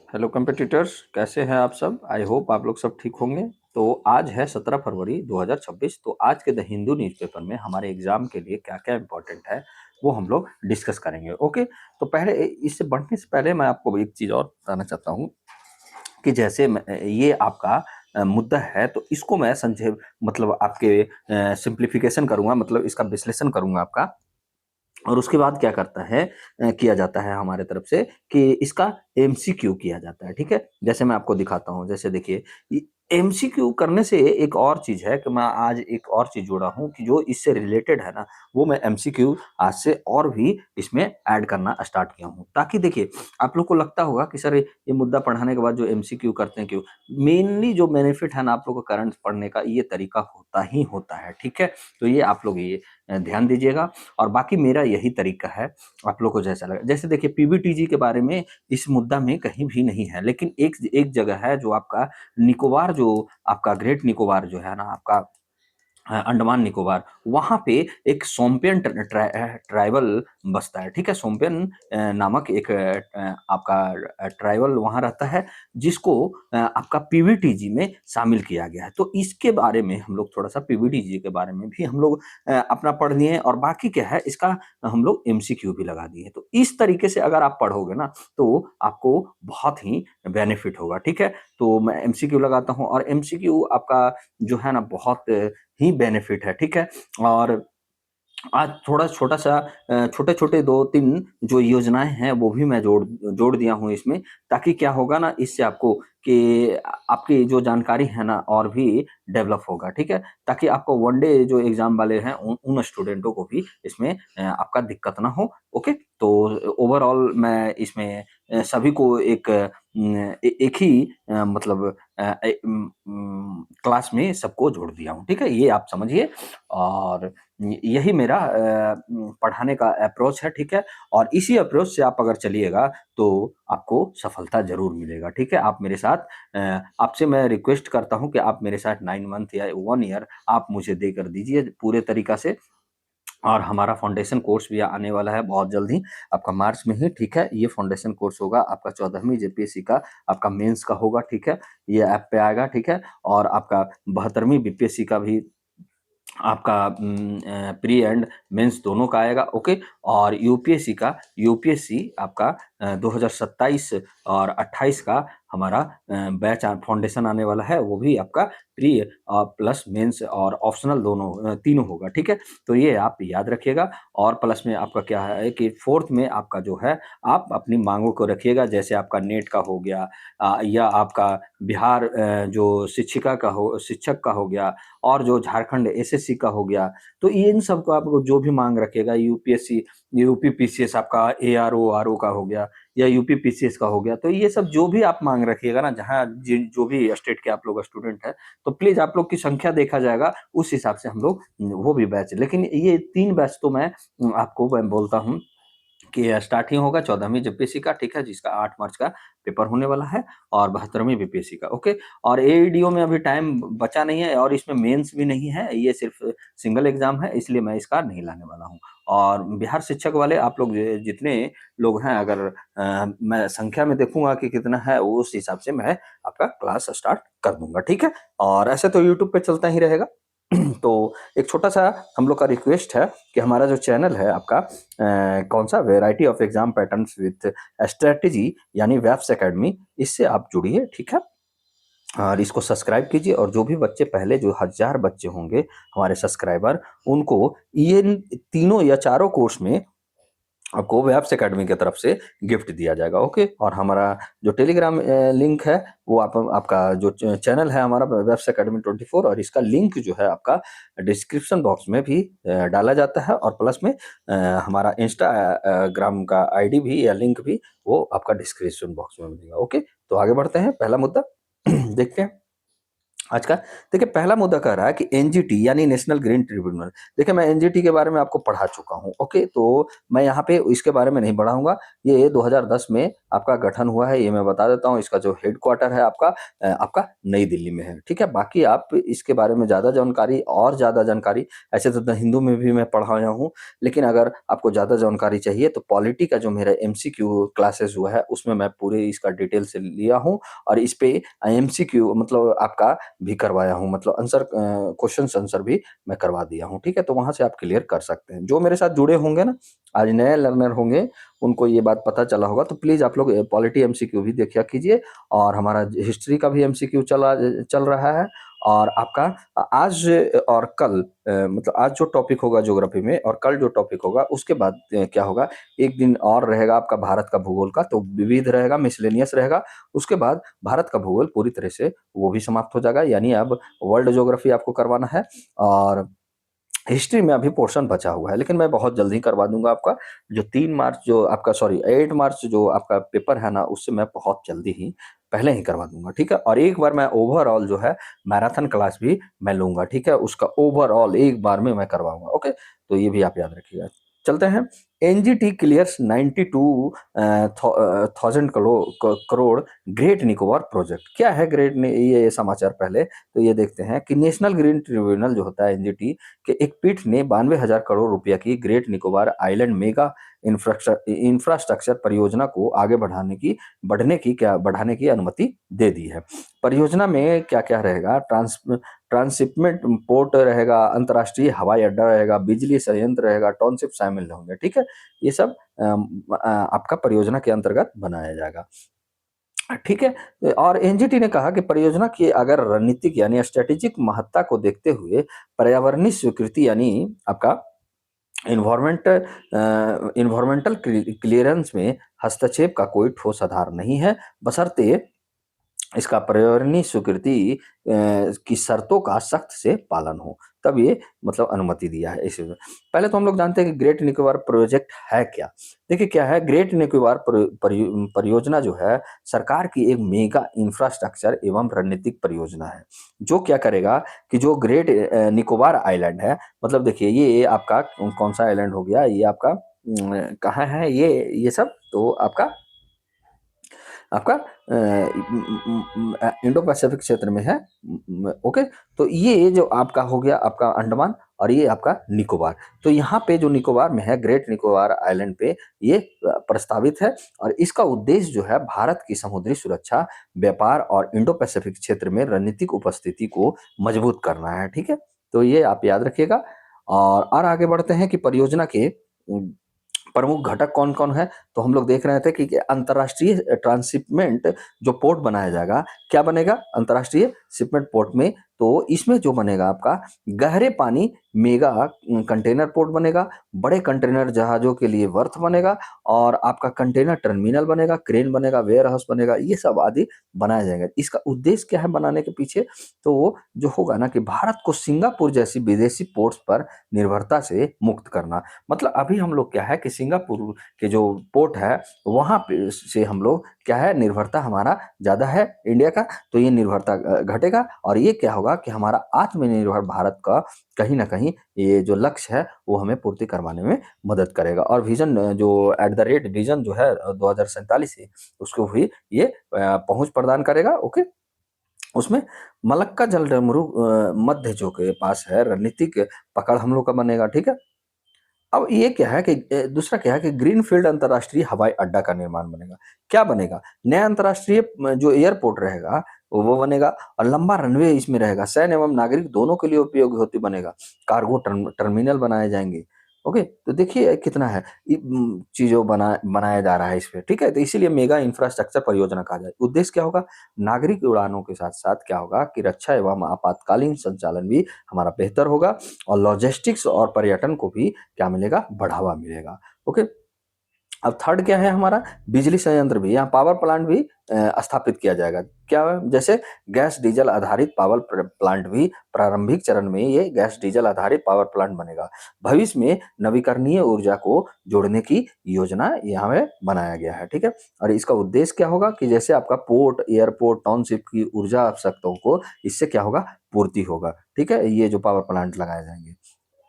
Hello competitors, कैसे हैं आप सब? आई होप आप लोग सब ठीक होंगे। तो आज है 17 फरवरी 2026। तो आज के द हिंदू न्यूज़पेपर में हमारे एग्जाम के लिए क्या-क्या इम्पोर्टेंट है वो हम लोग डिस्कस करेंगे। ओके, तो पहले इससे बढ़ने से पहले मैं आपको एक चीज़ और बताना चाहता हूँ कि जैसे ये आपका मुद्दा है, तो इसको मैं संक्षेप मतलब आपके सिंप्लीफिकेशन करूँगा, मतलब इसका विश्लेषण करूँगा आपका। और उसके बाद क्या करता है किया जाता है हमारे तरफ से कि इसका एमसीक्यू किया जाता है, ठीक है? जैसे मैं आपको दिखाता हूँ, जैसे देखिए एमसीक्यू करने से एक और चीज़ है कि मैं आज एक और चीज़ जोड़ा हूँ कि जो इससे रिलेटेड है ना, वो मैं एमसीक्यू आज से और भी इसमें ऐड करना स्टार्ट किया हूँ। ताकि देखिए, आप लोग को लगता होगा कि सर ये मुद्दा पढ़ाने के बाद जो एमसीक्यू करते हैं क्यों? मेनली जो बेनिफिट है ना आप लोग को करंट पढ़ने का, ये तरीका होता ही होता है, ठीक है? तो ये आप लोग ये ध्यान दीजिएगा। और बाकी मेरा यही तरीका है, आप लोग को जैसा लगे। जैसे देखिए पीवीटीजी के बारे में इस मुद्दा में कहीं भी नहीं है, लेकिन एक एक जगह है जो आपका निकोबार, जो आपका ग्रेट निकोबार जो है ना आपका अंडमान निकोबार, वहाँ पे एक सोम्पियन ट्राइबल बसता है, ठीक है? सोम्पियन नामक एक आपका ट्राइबल वहाँ रहता है, जिसको आपका पीवीटीजी में शामिल किया गया है। तो इसके बारे में हम लोग थोड़ा-सा पीवीटीजी के बारे में भी हम लोग अपना पढ़ लिए हैं, और बाकी क्या है इसका हम लोग एमसीक्यू भी लगा दिए हैं। तो इस तरीके से अगर आप पढ़ोगे ना, तो आपको बहुत ही बेनिफिट होगा, ठीक है? तो मैं एमसीक्यू लगाता हूँ, और एमसीक्यू आपका जो है ना बहुत ही बेनिफिट है, ठीक है? और आज थोड़ा छोटा-सा छोटे-छोटे 2-3 जो योजनाएँ हैं वो भी मैं जोड़ जोड़ दिया हूँ इसमें, ताकि क्या होगा ना इससे आपको कि आपकी जो जानकारी है ना और भी डेवलप होगा, ठीक है? ताकि आपको वन डे जो एग्ज़ाम वाले हैं उन उन स्टूडेंटों को भी इसमें आपका दिक्कत ना हो, ओके? तो ओवरऑल मैं इसमें सभी को एक ही मतलब क्लास में सबको जोड़ दिया हूँ, ठीक है? ये आप समझिए। और यही मेरा पढ़ाने का अप्रोच है, ठीक है? और इसी अप्रोच से आप अगर चलिएगा तो आपको सफलता ज़रूर मिलेगा, ठीक है? आप मेरे साथ आपसे मैं रिक्वेस्ट करता हूँ कि आप मेरे साथ 9 मंथ या 1 ईयर आप मुझे देकर दीजिए पूरे तरीक़ा से। और हमारा फाउंडेशन कोर्स भी आने वाला है बहुत जल्द ही, आपका मार्च में ही, ठीक है? ये फाउंडेशन कोर्स होगा आपका 14वीं जेपीएससी का, आपका मेंस का होगा, ठीक है? ये ऐप पे आएगा, ठीक है? और आपका 72वीं बीपीएससी का भी आपका प्री एंड मेंस दोनों का आएगा, ओके? और यूपीएससी आपका 2027 और 28 का हमारा बैच फाउंडेशन आने वाला है, वो भी आपका प्री प्लस मेंस और ऑप्शनल दोनों तीनों होगा, ठीक है? तो ये आप याद रखिएगा। और प्लस में आपका क्या है कि 4th में आपका जो है, आप अपनी माँगों को रखिएगा, जैसे आपका नेट का हो गया या आपका बिहार जो शिक्षक का हो गया, और जो झारखंड एसएससी का हो गया, तो इन सब को आपको जो भी माँग रखिएगा, यूपीएससी, यूपी पीसीएस आपका एआरओ, आरओ का हो गया, या यूपी पीसीएस का हो गया, तो ये सब जो भी आप माँग रखिएगा ना, जहाँ जो भी स्टेट के आप लोग स्टूडेंट हैं, तो प्लीज़ आप लोग की संख्या देखा जाएगा, उस हिसाब से हम लोग वो भी बैच, लेकिन ये 3 बैच तो आपको मैं बोलता हूँ कि स्टार्ट ही होगा 14वीं जेपीएससी का, ठीक है? जिसका 8 मार्च का पेपर होने वाला है, और 72वीं बीपीएससी का, ओके? और एईडीओ में अभी टाइम बचा नहीं है, और इसमें मेंस भी नहीं है, ये सिर्फ़ सिंगल एग्ज़ाम है, इसलिए मैं इसका नहीं लाने वाला हूँ। और बिहार शिक्षक वाले आप लोग जितने लोग हैं, अगर मैं संख्या में देखूँगा कि कितना है, उस हिसाब से मैं आपका क्लास स्टार्ट कर दूँगा, ठीक है? और ऐसे तो यूट्यूब पे चलता ही रहेगा। तो एक छोटा-सा हम लोग का रिक्वेस्ट है कि हमारा जो चैनल है आपका कौन-सा variety of exam patterns with strategy, यानी वैप्स अकेडमी, इससे आप जुड़िए, ठीक है? और इसको सब्सक्राइब कीजिए, और जो भी बच्चे पहले जो 1000 बच्चे होंगे हमारे सब्सक्राइबर, उनको ये तीनों या चारों कोर्स में आपको वेब्स अकेडमी की तरफ से गिफ्ट दिया जाएगा, ओके? और हमारा जो टेलीग्राम लिंक है, वो आपका जो चैनल है हमारा वेब्स अकेडमी 24, और इसका लिंक जो है आपका डिस्क्रिप्शन बॉक्स में भी डाला जाता है, और प्लस में हमारा इंस्टाग्राम का आईडी भी या लिंक भी वो आपका डिस्क्रिप्शन बॉक्स में मिलेगा, ओके? तो आगे बढ़ते हैं, पहला मुद्दा देखते हैं। आज का देखिए पहला मुद्दा कह रहा है कि एनजीटी यानी नेशनल ग्रीन ट्रिब्यूनल। देखिए मैं एनजीटी के बारे में आपको पढ़ा चुका हूँ, ओके? तो मैं यहाँ पे इसके बारे में नहीं बढ़ाऊँगा। ये 2010 में आपका गठन हुआ है, ये मैं बता देता हूँ। इसका जो हेडक्वार्टर है आपका नई दिल्ली में है, ठीक है? बाकी आप इसके बारे में ज़्यादा जानकारी ऐसे तो द हिंदू में भी मैं पढ़ाया हूँ, लेकिन अगर आपको ज़्यादा जानकारी चाहिए तो पॉलिटी का जो मेरा एमसीक्यू क्लासेस हुआ है, उसमें मैं पूरे इसका डिटेल से लिया हूँ और इस पे एमसीक्यू मतलब आपका भी करवाया हूँ, मतलब क्वेश्चंस आंसर भी मैं करवा दिया हूँ, ठीक है? तो वहाँ से आप क्लियर कर सकते हैं। जो मेरे साथ जुड़े होंगे ना, आज नए लर्नर होंगे, उनको ये बात पता चला होगा, तो प्लीज़ आप लोग पॉलिटी एमसीक्यू भी देखा कीजिए और हमारा हिस्ट्री का भी एमसीक्यू चल रहा है और आपका आज और कल मतलब आज जो टॉपिक होगा ज्योग्राफी में और कल जो टॉपिक होगा उसके बाद क्या होगा, एक दिन और रहेगा आपका भारत का भूगोल का, तो विविध रहेगा, मिसलेनियस रहेगा। उसके बाद भारत का भूगोल पूरी तरह से वो भी समाप्त हो जाएगा, यानी अब वर्ल्ड ज्योग्राफी आपको करवाना है और हिस्ट्री में अभी पोर्शन बचा हुआ है, लेकिन मैं बहुत जल्दी करवा दूंगा आपका। जो 3 मार्च जो आपका सॉरी 8 मार्च जो आपका पेपर है ना, उससे मैं बहुत जल्दी ही पहले ही करवा दूंगा, ठीक है? और एक बार मैं ओवरऑल जो है मैराथन क्लास भी मैं लूंगा, ठीक है? उसका ओवरऑल एक बार में मैं करवाऊंगा, ओके? तो ये भी आप याद रखिएगा। चलते हैं। NGT clears 92,000 crore great Nicobar project. क्या है ये समाचार पहले तो ये देखते हैं कि नेशनल ग्रीन ट्रिब्यूनल जो होता है एनजीटी कि एक पीठ ने 92,000 करोड़ रुपया की great Nicobar island mega infrastructure परियोजना को आगे बढ़ाने की अनुमति दे दी है। परियोजना में क्या-क्या रहेगा? ट्रांसशिपमेंट पोर्ट रहेगा, अंतर्राष्ट्रीय हवाई अड्डा रहेगा, बिजली संयंत्र रहेगा, टाउनशिप शामिल होंगे, ठीक है? ये सब आपका परियोजना के अंतर्गत बनाया जाएगा। ठीक है। और एनजीटी ने कहा कि परियोजना की अगर रणनीतिक यानी स्ट्रेटेजिक महत्ता को देखते हुए पर्यावरणीय स्वीकृति यानी आपका इन्वायरमेंटल क्लियरेंस में हस्तक्षेप का कोई ठोस आधार नहीं है, बशर्ते इसका पर्यावरणीय स्वीकृति की शर्तों का सख्त से पालन हो, तब ये मतलब अनुमति दिया है इसे। पहले तो हम लोग जानते हैं कि ग्रेट निकोबार प्रोजेक्ट है क्या? देखिए क्या है ग्रेट निकोबार परियोजना जो है सरकार की एक मेगा इंफ्रास्ट्रक्चर एवं रणनीतिक परियोजना है, जो क्या करेगा कि जो ग्रेट निकोबार आइलैंड है, मतलब देखिए ये आपका कौन सा आइलैंड हो गया, ये आपका कहाँ है ये सब तो आपका इंडो पैसिफिक क्षेत्र में है। ओके, तो ये जो आपका हो गया आपका अंडमान और ये आपका निकोबार। तो यहाँ पे जो निकोबार में है ग्रेट निकोबार आइलैंड पे ये प्रस्तावित है और इसका उद्देश्य जो है भारत की समुद्री सुरक्षा, व्यापार और इंडो पैसिफिक क्षेत्र में रणनीतिक उपस्थिति को मजबूत करना है, ठीक है? तो ये आप याद रखिएगा और आगे बढ़ते हैं कि परियोजना के प्रमुख घटक कौन-कौन है? तो हम लोग देख रहे थे कि अंतर्राष्ट्रीय ट्रांसशिपमेंट जो पोर्ट बनाया जाएगा, क्या बनेगा? अंतर्राष्ट्रीय शिपमेंट पोर्ट में तो इसमें जो बनेगा आपका गहरे पानी मेगा कंटेनर पोर्ट बनेगा, बड़े कंटेनर जहाज़ों के लिए वर्थ बनेगा और आपका कंटेनर टर्मिनल बनेगा, क्रेन बनेगा, वेयर हाउस बनेगा, ये सब आदि बनाया जाएगा। इसका उद्देश्य क्या है बनाने के पीछे? तो जो होगा ना कि भारत को सिंगापुर जैसी विदेशी पोर्ट्स पर निर्भरता से मुक्त करना। मतलब अभी हम लोग क्या है कि सिंगापुर के जो पोर्ट है वहाँ पे से हम लोग क्या है निर्भरता हमारा ज़्यादा है इंडिया का, तो ये निर्भरता घटेगा और ये क्या होगा कि हमारा आत्मनिर्भर भारत का कहीं न कहीं ये जो लक्ष्य है वो हमें पूर्ति करवाने में मदद करेगा और विज़न जो एट द रेट विज़न जो है 2047 है उसको भी ये पहुँच प्रदान करेगा, ओके? उसमें मलक्का जलडमरू मध्य जो के पास है रणनीतिक पकड़ हम लोग का बनेगा, ठीक है? अब ये क्या है कि दूसरा क्या है कि ग्रीनफ़ील्ड अंतर्राष्ट्रीय हवाई अड्डा का निर्माण बनेगा। क्या बनेगा? नया अंतर्राष्ट्रीय जो एयरपोर्ट रहेगा, वो बनेगा और लंबा रनवे इसमें रहेगा। सैन्य एवं नागरिक दोनों के लिए उपयोगी होती बनेगा। कार्गो टर्मिनल बनाए जाएँगे। ओके? तो देखिए कितना है चीज़ों बनाया जा रहा है इसपे, ठीक है? तो इसीलिए मेगा इंफ्रास्ट्रक्चर परियोजना कहा जाए। उद्देश्य क्या होगा? नागरिक उड़ानों के साथ-साथ क्या होगा कि रक्षा एवं आपातकालीन संचालन भी हमारा बेहतर होगा और लॉजिस्टिक्स और पर्यटन को भी क्या मिलेगा? बढ़ावा मिलेगा। ओके? अब थर्ड क्या है हमारा, बिजली संयंत्र भी, यहाँ पावर प्लांट भी स्थापित किया जाएगा। क्या जैसे गैस डीजल आधारित पावर प्लांट भी, प्रारंभिक चरण में ये गैस डीजल आधारित पावर प्लांट बनेगा। भविष्य में नवीकरणीय ऊर्जा को जोड़ने की योजना यहाँ में बनाया गया है, ठीक है। और इसका उद्देश्य क्या होगा कि जैसे आपका पोर्ट, एयरपोर्ट, टाउनशिप की ऊर्जा आवश्यकताओं को इससे क्या होगा, पूर्ति होगा, ठीक है, ये जो पावर प्लांट लगाए जाएंगे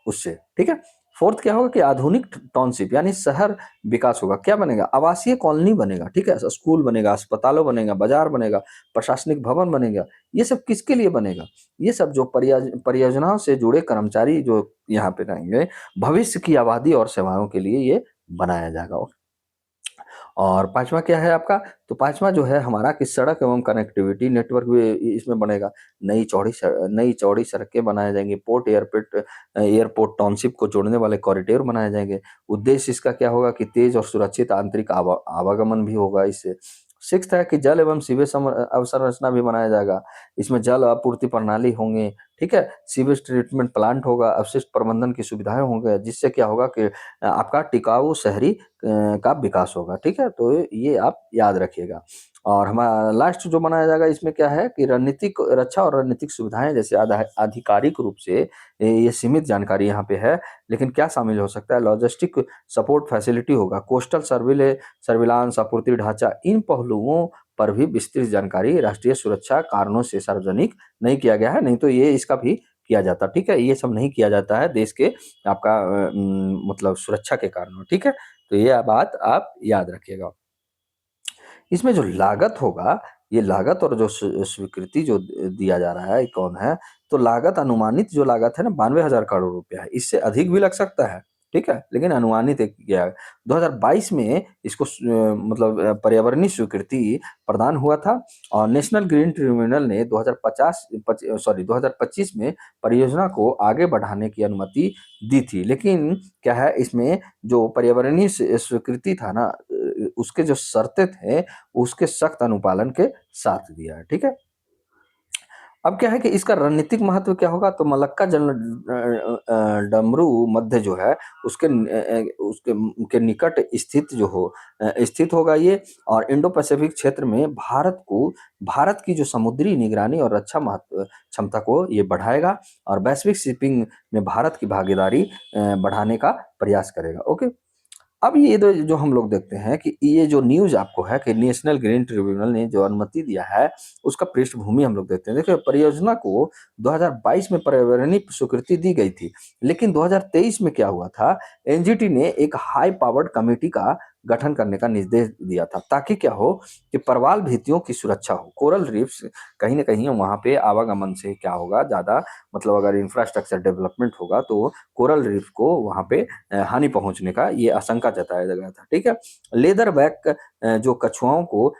उससे, ठीक है। फोर्थ क्या होगा कि आधुनिक टाउनशिप यानी शहर विकास होगा। क्या बनेगा, आवासीय कॉलोनी बनेगा, ठीक है, स्कूल बनेगा, अस्पतालों बनेगा, बाजार बनेगा, प्रशासनिक भवन बनेगा। ये सब किसके लिए बनेगा, ये सब जो परियोजनाओं से जुड़े कर्मचारी जो यहाँ पे रहेंगे, भविष्य की आबादी और सेवाओं के लिए ये बनाया जाएगा। और पाँचवा क्या है आपका, तो पाँचवा जो है हमारा कि सड़क एवं कनेक्टिविटी नेटवर्क भी इसमें बनेगा। नई चौड़ी सड़कें बनाए जाएंगी, एयरपोर्ट टाउनशिप को जोड़ने वाले कॉरिडोर बनाए जाएंगे। उद्देश्य इसका क्या होगा कि तेज और सुरक्षित आंतरिक आवागमन भी होगा इससे। सिक्स्थ है कि जल एवं सीवेज अवसंरचना भी बनाया जाएगा। इसमें जल आपूर्ति प्रणाली होंगे, ठीक है, सीवेज ट्रीटमेंट प्लांट होगा, अपशिष्ट प्रबंधन की सुविधाएं होंगे, जिससे क्या होगा कि आपका टिकाऊ शहरी का विकास होगा, ठीक है। तो ये आप याद रखिएगा। और हमारा लास्ट जो बनाया जाएगा इसमें क्या है कि रणनीतिक रक्षा और रणनीतिक सुविधाएं, जैसे आधिकारिक रूप से ये सीमित जानकारी यहाँ पे है, लेकिन क्या शामिल हो सकता है, लॉजिस्टिक सपोर्ट फैसिलिटी होगा, कोस्टल सर्विलांस, आपूर्ति ढांचा, इन पहलुओं पर भी विस्तृत जानकारी राष्ट्रीय सुरक्षा कारणों से सार्वजनिक नहीं किया गया है, नहीं तो ये इसका भी किया जाता, ठीक है। ये सब नहीं किया जाता है देश के आपका मतलब सुरक्षा के कारण, ठीक है। तो ये बात आप याद रखिएगा। इसमें जो लागत होगा, ये लागत और जो स्वीकृति जो दिया जा रहा है, ये कौन है, तो लागत, अनुमानित जो लागत है ना 92,000 करोड़ रुपया है, इससे अधिक भी लग सकता है, ठीक है, लेकिन अनुमानित एक किया है। 2022 में इसको मतलब पर्यावरणीय स्वीकृति प्रदान हुआ था। और नेशनल ग्रीन ट्रिब्यूनल ने 2025 में परियोजना को आगे बढ़ाने की अनुमति दी थी, लेकिन क्या है इसमें जो पर्यावरणीय स्वीकृति था ना, उसके जो शर्तें थे उसके सख्त अनुपालन के साथ दिया है, ठीक है। अब क्या है कि इसका रणनीतिक महत्व क्या होगा, तो मलक्का जल डमरू मध्य जो है उसके निकट स्थित होगा ये। और इंडो पैसिफिक क्षेत्र में भारत की जो समुद्री निगरानी और रक्षा महत्व क्षमता को ये बढ़ाएगा, और वैश्विक शिपिंग में भारत की भागीदारी बढ़ाने का प्रयास करेगा, ओके। अब ये जो हम लोग देखते हैं कि ये जो न्यूज़ आपको है कि नेशनल ग्रीन ट्रिब्यूनल ने जो अनुमति दिया है, उसका पृष्ठभूमि हम लोग देखते हैं। देखिए, परियोजना को 2022 में पर्यावरणीय स्वीकृति दी गई थी, लेकिन 2023 में क्या हुआ था, एनजीटी ने एक हाई पावर्ड कमेटी का गठन करने का निर्देश दिया था, ताकि क्या हो कि प्रवाल भित्तियों की सुरक्षा हो। कोरल रीफ्स कहीं न कहीं वहाँ पे आवागमन से क्या होगा, ज़्यादा मतलब अगर इंफ्रास्ट्रक्चर डेवलपमेंट होगा तो कोरल रीफ को वहाँ पे हानि पहुंचने का ये आशंका जताया गया था, ठीक है। लेदर बैक जो कछुआओं को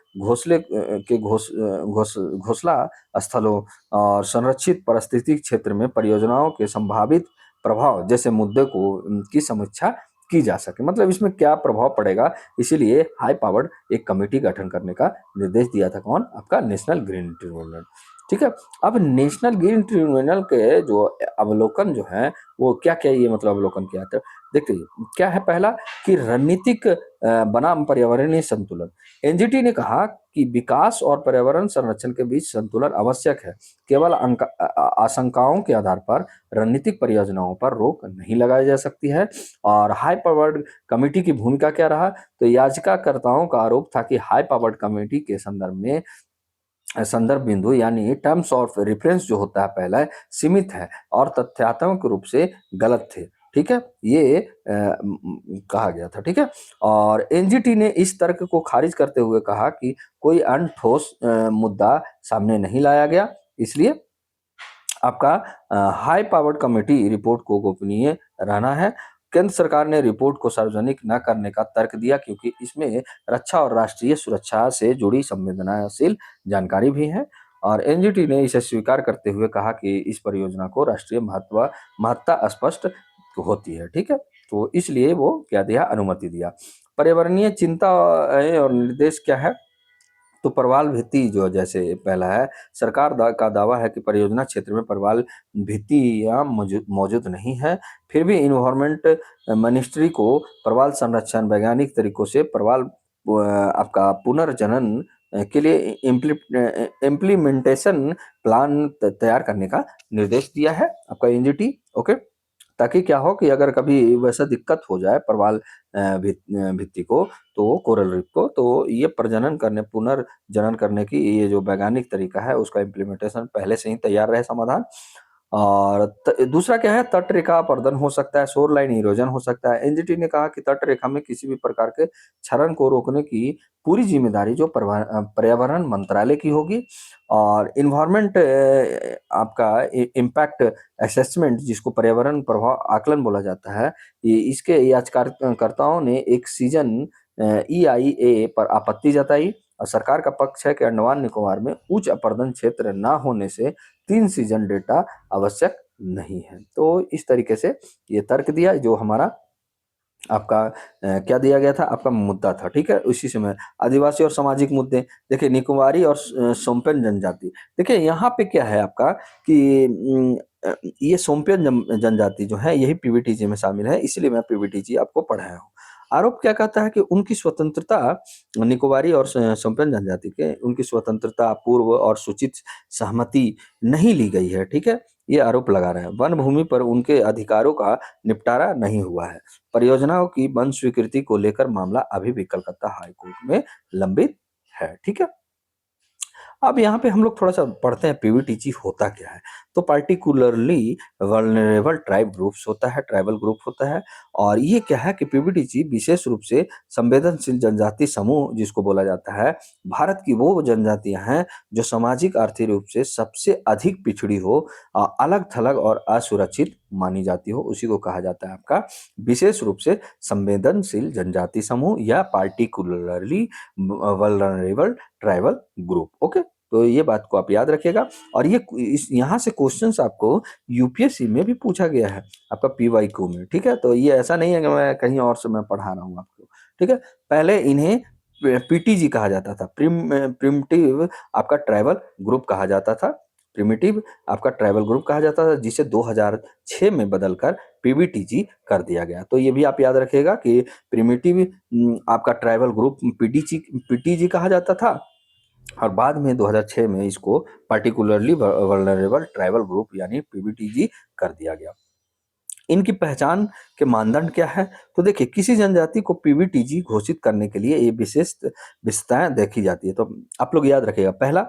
घोंसला स्थलों और संरक्षित पारिस्थितिक क्षेत्र में परियोजनाओं के संभावित प्रभाव जैसे मुद्दे की समीक्षा की जा सके, मतलब इसमें क्या प्रभाव पड़ेगा, इसीलिए हाई पावर्ड एक कमेटी गठन करने का निर्देश दिया था, कौन, आपका नेशनल ग्रीन ट्रिब्यूनल, ठीक है। अब नेशनल ग्रीन ट्रिब्यूनल के जो अवलोकन जो है वो क्या क्या, ये मतलब अवलोकन किया था, देखिए क्या है, पहला कि रणनीतिक बनाम पर्यावरणीय संतुलन। एनजीटी ने कहा कि विकास और पर्यावरण संरक्षण के बीच संतुलन आवश्यक है। केवल आशंकाओं के आधार पर रणनीतिक परियोजनाओं पर रोक नहीं लगाई जा सकती है। और हाई पावर्ड कमेटी की भूमिका क्या रहा, तो याचिकाकर्ताओं का आरोप था कि हाई पावर्ड कमेटी के संदर्भ बिंदु यानी टर्म्स ऑफ रेफरेंस जो होता है पहला, सीमित है और तथ्यात्मक रूप से गलत थे, ठीक है, ये कहा गया था, ठीक है। और एनजीटी ने इस तर्क को खारिज करते हुए कहा कि कोई अन्य ठोस मुद्दा सामने नहीं लाया गया, इसलिए आपका हाई पावर्ड कमेटी रिपोर्ट को गोपनीय रहना है। केंद्र सरकार ने रिपोर्ट को सार्वजनिक न करने का तर्क दिया, क्योंकि इसमें रक्षा और राष्ट्रीय सुरक्षा से जुड़ी संवेदनशील जानकारी भी है। और एनजीटी ने इसे स्वीकार करते हुए कहा कि इस परियोजना को राष्ट्रीय महत्ता स्पष्ट होती है, ठीक है। तो इसलिए वो क्या दिया, अनुमति दिया। पर्यावरणीय चिंता और निर्देश क्या है, तो प्रवाल भित्ति जो जैसे पहला है, सरकार का दावा है कि परियोजना क्षेत्र में प्रवाल भित्तियां मौजूद नहीं है। फिर भी इन्वायरमेंट मिनिस्ट्री को प्रवाल संरक्षण वैज्ञानिक तरीकों से प्रवाल आपका पुनर्जनन के लिए इम्प्लीमेंटेशन प्लान तैयार करने का निर्देश दिया है आपका एनजीटी। ओके, ताकि क्या हो कि अगर कभी वैसा दिक्कत हो जाए प्रवाल भित्ति को, तो कोरल रीफ को, तो ये प्रजनन करने पुनर्जनन करने की ये जो वैज्ञानिक तरीका है उसका इम्प्लीमेंटेशन पहले से ही तैयार रहे समाधान। और दूसरा क्या है, तट रेखा अपरदन हो सकता है, शोर लाइन इरोजन हो सकता है। एनजीटी ने कहा कि तट रेखा में किसी भी प्रकार के क्षरण को रोकने की पूरी जिम्मेदारी जो पर्यावरण मंत्रालय की होगी। और इन्वायरमेंट आपका इम्पैक्ट असेसमेंट, जिसको पर्यावरण प्रभाव आकलन बोला जाता है, ये इसके याचिकाकर्ताओं ने एक सीजन ईआईए पर आपत्ति जताई और सरकार का पक्ष है कि अंडमान निकोबार में उच्च अपरदन क्षेत्र न होने से 3 सीजन डेटा आवश्यक नहीं है। तो इस तरीके से ये तर्क दिया जो हमारा आपका क्या दिया गया था, आपका मुद्दा था, ठीक है। उसी समय आदिवासी और सामाजिक मुद्दे, देखिए निकोबारी और सोम्पेन जनजाति, देखिए यहाँ पे क्या है आपका कि ये सोम्पेन जनजाति जो है यही पीवीटीजी में शामिल है, इसलिए मैं पीवीटीजी आपको पढ़ाया हूँ। आरोप क्या कहता है कि उनकी स्वतंत्रता, निकोबारी और सोम्पेन जनजाति के उनकी स्वतंत्रता पूर्व और सूचित सहमति नहीं ली गई है, ठीक है, ये आरोप लगा रहे हैं। वन भूमि पर उनके अधिकारों का निपटारा नहीं हुआ है। परियोजनाओं की वन स्वीकृति को लेकर मामला अभी भी कलकत्ता हाई कोर्ट में लंबित है, ठीक है। अब यहाँ पे हम लोग थोड़ा सा पढ़ते हैं पीवीटीजी होता क्या है। तो पार्टिकुलरली वल्नरेबल ट्राइब ग्रुप्स होता है, ट्राइबल ग्रुप होता है। और ये क्या है कि पीवीटीजी विशेष रूप से संवेदनशील जनजाति समूह जिसको बोला जाता है, भारत की वो जनजातियां हैं जो सामाजिक आर्थिक रूप से सबसे अधिक पिछड़ी हो, अलग थलग और असुरक्षित मानी जाती हो, उसी को कहा जाता है आपका विशेष रूप से संवेदनशील जनजाति समूह या particularly vulnerable tribal group. Okay, तो ये बात को आप याद रखिएगा। और ये इस यहाँ से क्वेश्चंस आपको यूपीएससी में भी पूछा गया है आपका पीवाईक्यू में, ठीक है। तो ये ऐसा नहीं है कि मैं कहीं और से मैं पढ़ा रहा हूँ आपको, ठीक है। पहले इन्हें पीटीजी कहा जाता था, प्रिमिटिव आपका ट्राइबल ग्रुप कहा जाता था, प्रिमिटिव आपका ट्राइबल ग्रुप कहा जाता था, जिसे 2006 में बदलकर पीवीटीजी कर दिया गया। तो ये भी आप याद रखिएगा कि प्रिमिटिव आपका ट्राइबल ग्रुप पीटीजी पीटीजी कहा जाता था, और बाद में 2006 में इसको पार्टिकुलरली वल्नरेबल ट्राइबल ग्रुप यानी पीवीटीजी कर दिया गया। इनकी पहचान के मानदंड क्या है, तो देखिए किसी जनजाति को पीवीटीजी घोषित करने के लिए ये विशेष विशेषताएं देखी जाती है। तो आप लोग याद रखिएगा, पहला,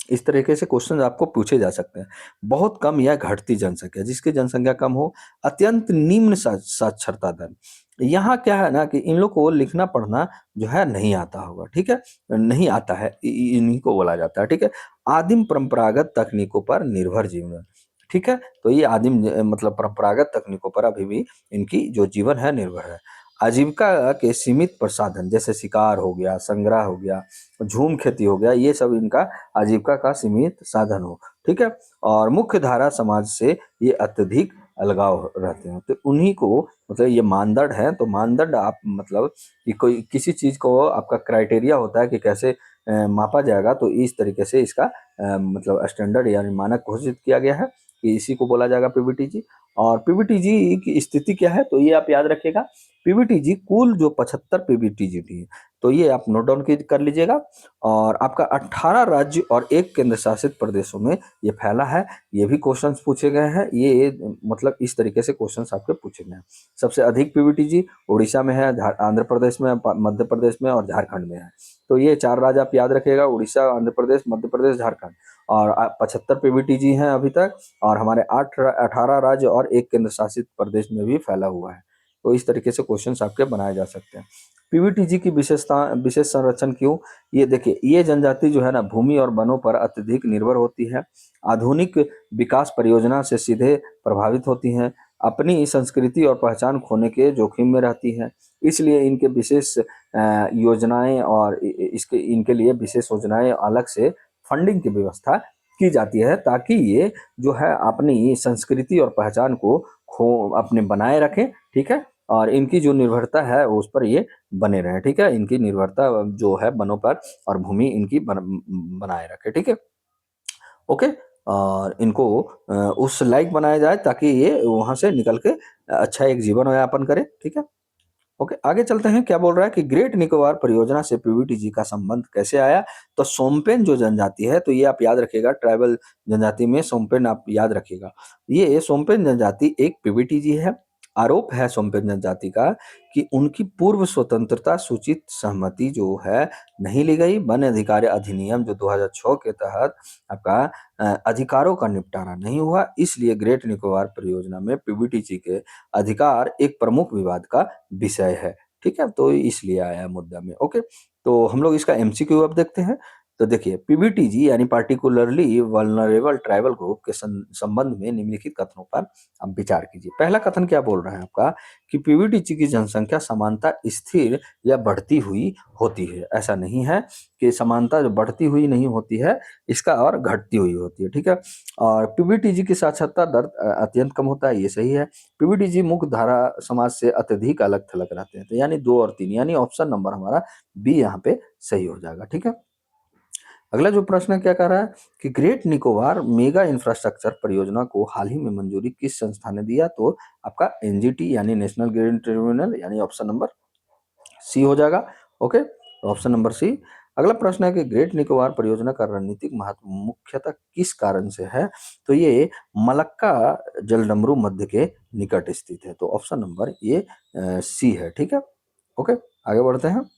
इस तरीके से क्वेश्चन आपको पूछे जा सकते हैं, बहुत कम या घटती जनसंख्या, जिसकी जनसंख्या कम हो, अत्यंत निम्न साक्षरता दर। यहाँ क्या है ना कि इन लोग को लिखना पढ़ना जो है नहीं आता होगा, ठीक है, नहीं आता है, इन्हीं को बोला जाता है, ठीक है। आदिम परंपरागत तकनीकों पर निर्भर जीवन, ठीक है। तो ये आदिम मतलब परंपरागत तकनीकों पर अभी भी इनकी जो जीवन है निर्भर है। आजीविका के सीमित प्रसाधन जैसे शिकार हो गया, संग्रह हो गया, झूम खेती हो गया, ये सब इनका आजीविका का सीमित साधन हो, ठीक है। और मुख्य धारा समाज से ये अत्यधिक अलगाव रहते हैं, तो उन्हीं को मतलब ये मानदंड है। तो मानदंड आप मतलब कि कोई किसी चीज को आपका क्राइटेरिया होता है कि कैसे मापा जाएगा, तो इस तरीके से इसका मतलब स्टैंडर्ड यानी मानक घोषित किया गया है कि इसी को बोला जाएगा पीवीटीजी। और पीवीटीजी की स्थिति क्या है, तो ये आप याद रखिएगा, पीवीटीजी कुल जो 75 पीवीटीजी थी, तो ये आप नोट डाउन कर लीजिएगा। और आपका 18 राज्य और एक केंद्र शासित प्रदेशों में ये फैला है। ये भी क्वेश्चंस पूछे गए हैं, ये मतलब इस तरीके से क्वेश्चंस आपके पूछे गए हैं। सबसे अधिक पीवीटीजी उड़ीसा में है, आंध्र प्रदेश में, मध्य प्रदेश में और झारखंड में है। तो ये 4 राज्य आप याद रखिएगा, उड़ीसा, आंध्र प्रदेश, मध्य प्रदेश, झारखंड। और 75 पीवीटीजी हैं अभी तक, और हमारे 18 राज्य और एक केंद्र शासित प्रदेश में भी फैला हुआ है। तो इस तरीके से क्वेश्चंस आपके बनाए जा सकते हैं। पीवीटीजी की विशेषता, विशेष संरक्षण क्यों, ये देखिए, ये जनजाति जो है ना भूमि और वनों पर अत्यधिक निर्भर होती है, आधुनिक विकास परियोजना से सीधे प्रभावित होती हैं, अपनी संस्कृति और पहचान खोने के जोखिम में रहती हैं। इसलिए इनके विशेष योजनाएं और इसके इनके लिए विशेष योजनाएं अलग से फंडिंग की व्यवस्था की जाती है, ताकि ये जो है अपनी संस्कृति और पहचान को खो अपने बनाए रखें, ठीक है। और इनकी जो निर्भरता है उस पर ये बने रहें, ठीक है? इनकी निर्भरता जो है वनों पर और भूमि इनकी बनाए रखे, ठीक है? ओके? और इनको उस लायक बनाया जाए ताकि ये वहाँ से निकल के अच्छा एक जीवन यापन करें, ठीक है? ओके, आगे चलते हैं। क्या बोल रहा है कि ग्रेट निकोबार परियोजना से पीवीटीजी का संबंध कैसे आया? तो सोम्पेन जो जनजाति है, तो ये आप याद रखिएगा, ट्राइबल जनजाति में सोम्पेन आप याद रखिएगा। ये सोम्पेन जनजाति एक पीवीटीजी है। आरोप है सोम्पेन जनजाति का कि उनकी पूर्व स्वतंत्रता सूचित सहमति जो है नहीं ली गई। वन अधिकार अधिनियम जो 2006 के तहत आपका अधिकारों का निपटारा नहीं हुआ, इसलिए ग्रेट निकोबार परियोजना में पीवीटीजी के अधिकार एक प्रमुख विवाद का विषय है, ठीक है? तो इसलिए आया है मुद्दा में, ओके? तो हम लोग इसका एमसीक्यू अब देखते हैं। तो देखिए, पीवीटीजी यानी पार्टिकुलरली वल्नरेबल ट्राइबल ग्रुप के संबंध में निम्नलिखित कथनों पर आप विचार कीजिए। पहला कथन क्या बोल रहा है आपका कि पीवीटीजी की जनसंख्या समानता स्थिर या बढ़ती हुई होती है। ऐसा नहीं है कि समानता जो बढ़ती हुई नहीं होती है, इसका और घटती हुई होती है, ठीक है? और पीवीटीजी की साक्षरता दर अत्यंत कम होता है, ये सही है। पीवीटीजी मुख्य धारा समाज से अत्यधिक अलग थलग रहते हैं, तो यानी 2 और 3, यानी ऑप्शन नंबर हमारा बी यहाँ पे सही हो जाएगा, ठीक है? अगला जो प्रश्न क्या कह रहा है कि ग्रेट निकोबार मेगा इंफ्रास्ट्रक्चर परियोजना को हाल ही में मंजूरी किस संस्था ने दिया? तो आपका एनजीटी यानी नेशनल ग्रीन ट्रिब्यूनल, यानी ऑप्शन नंबर सी हो जाएगा, ओके? Option number C. अगला प्रश्न है कि ग्रेट निकोबार परियोजना का रणनीतिक महत्व मुख्यतः किस कारण से है? तो ये मलक्का जलडमरू मध्य के निकट स्थित है, तो ऑप्शन नंबर ये सी है, ठीक है? ओके, आगे बढ़ते हैं।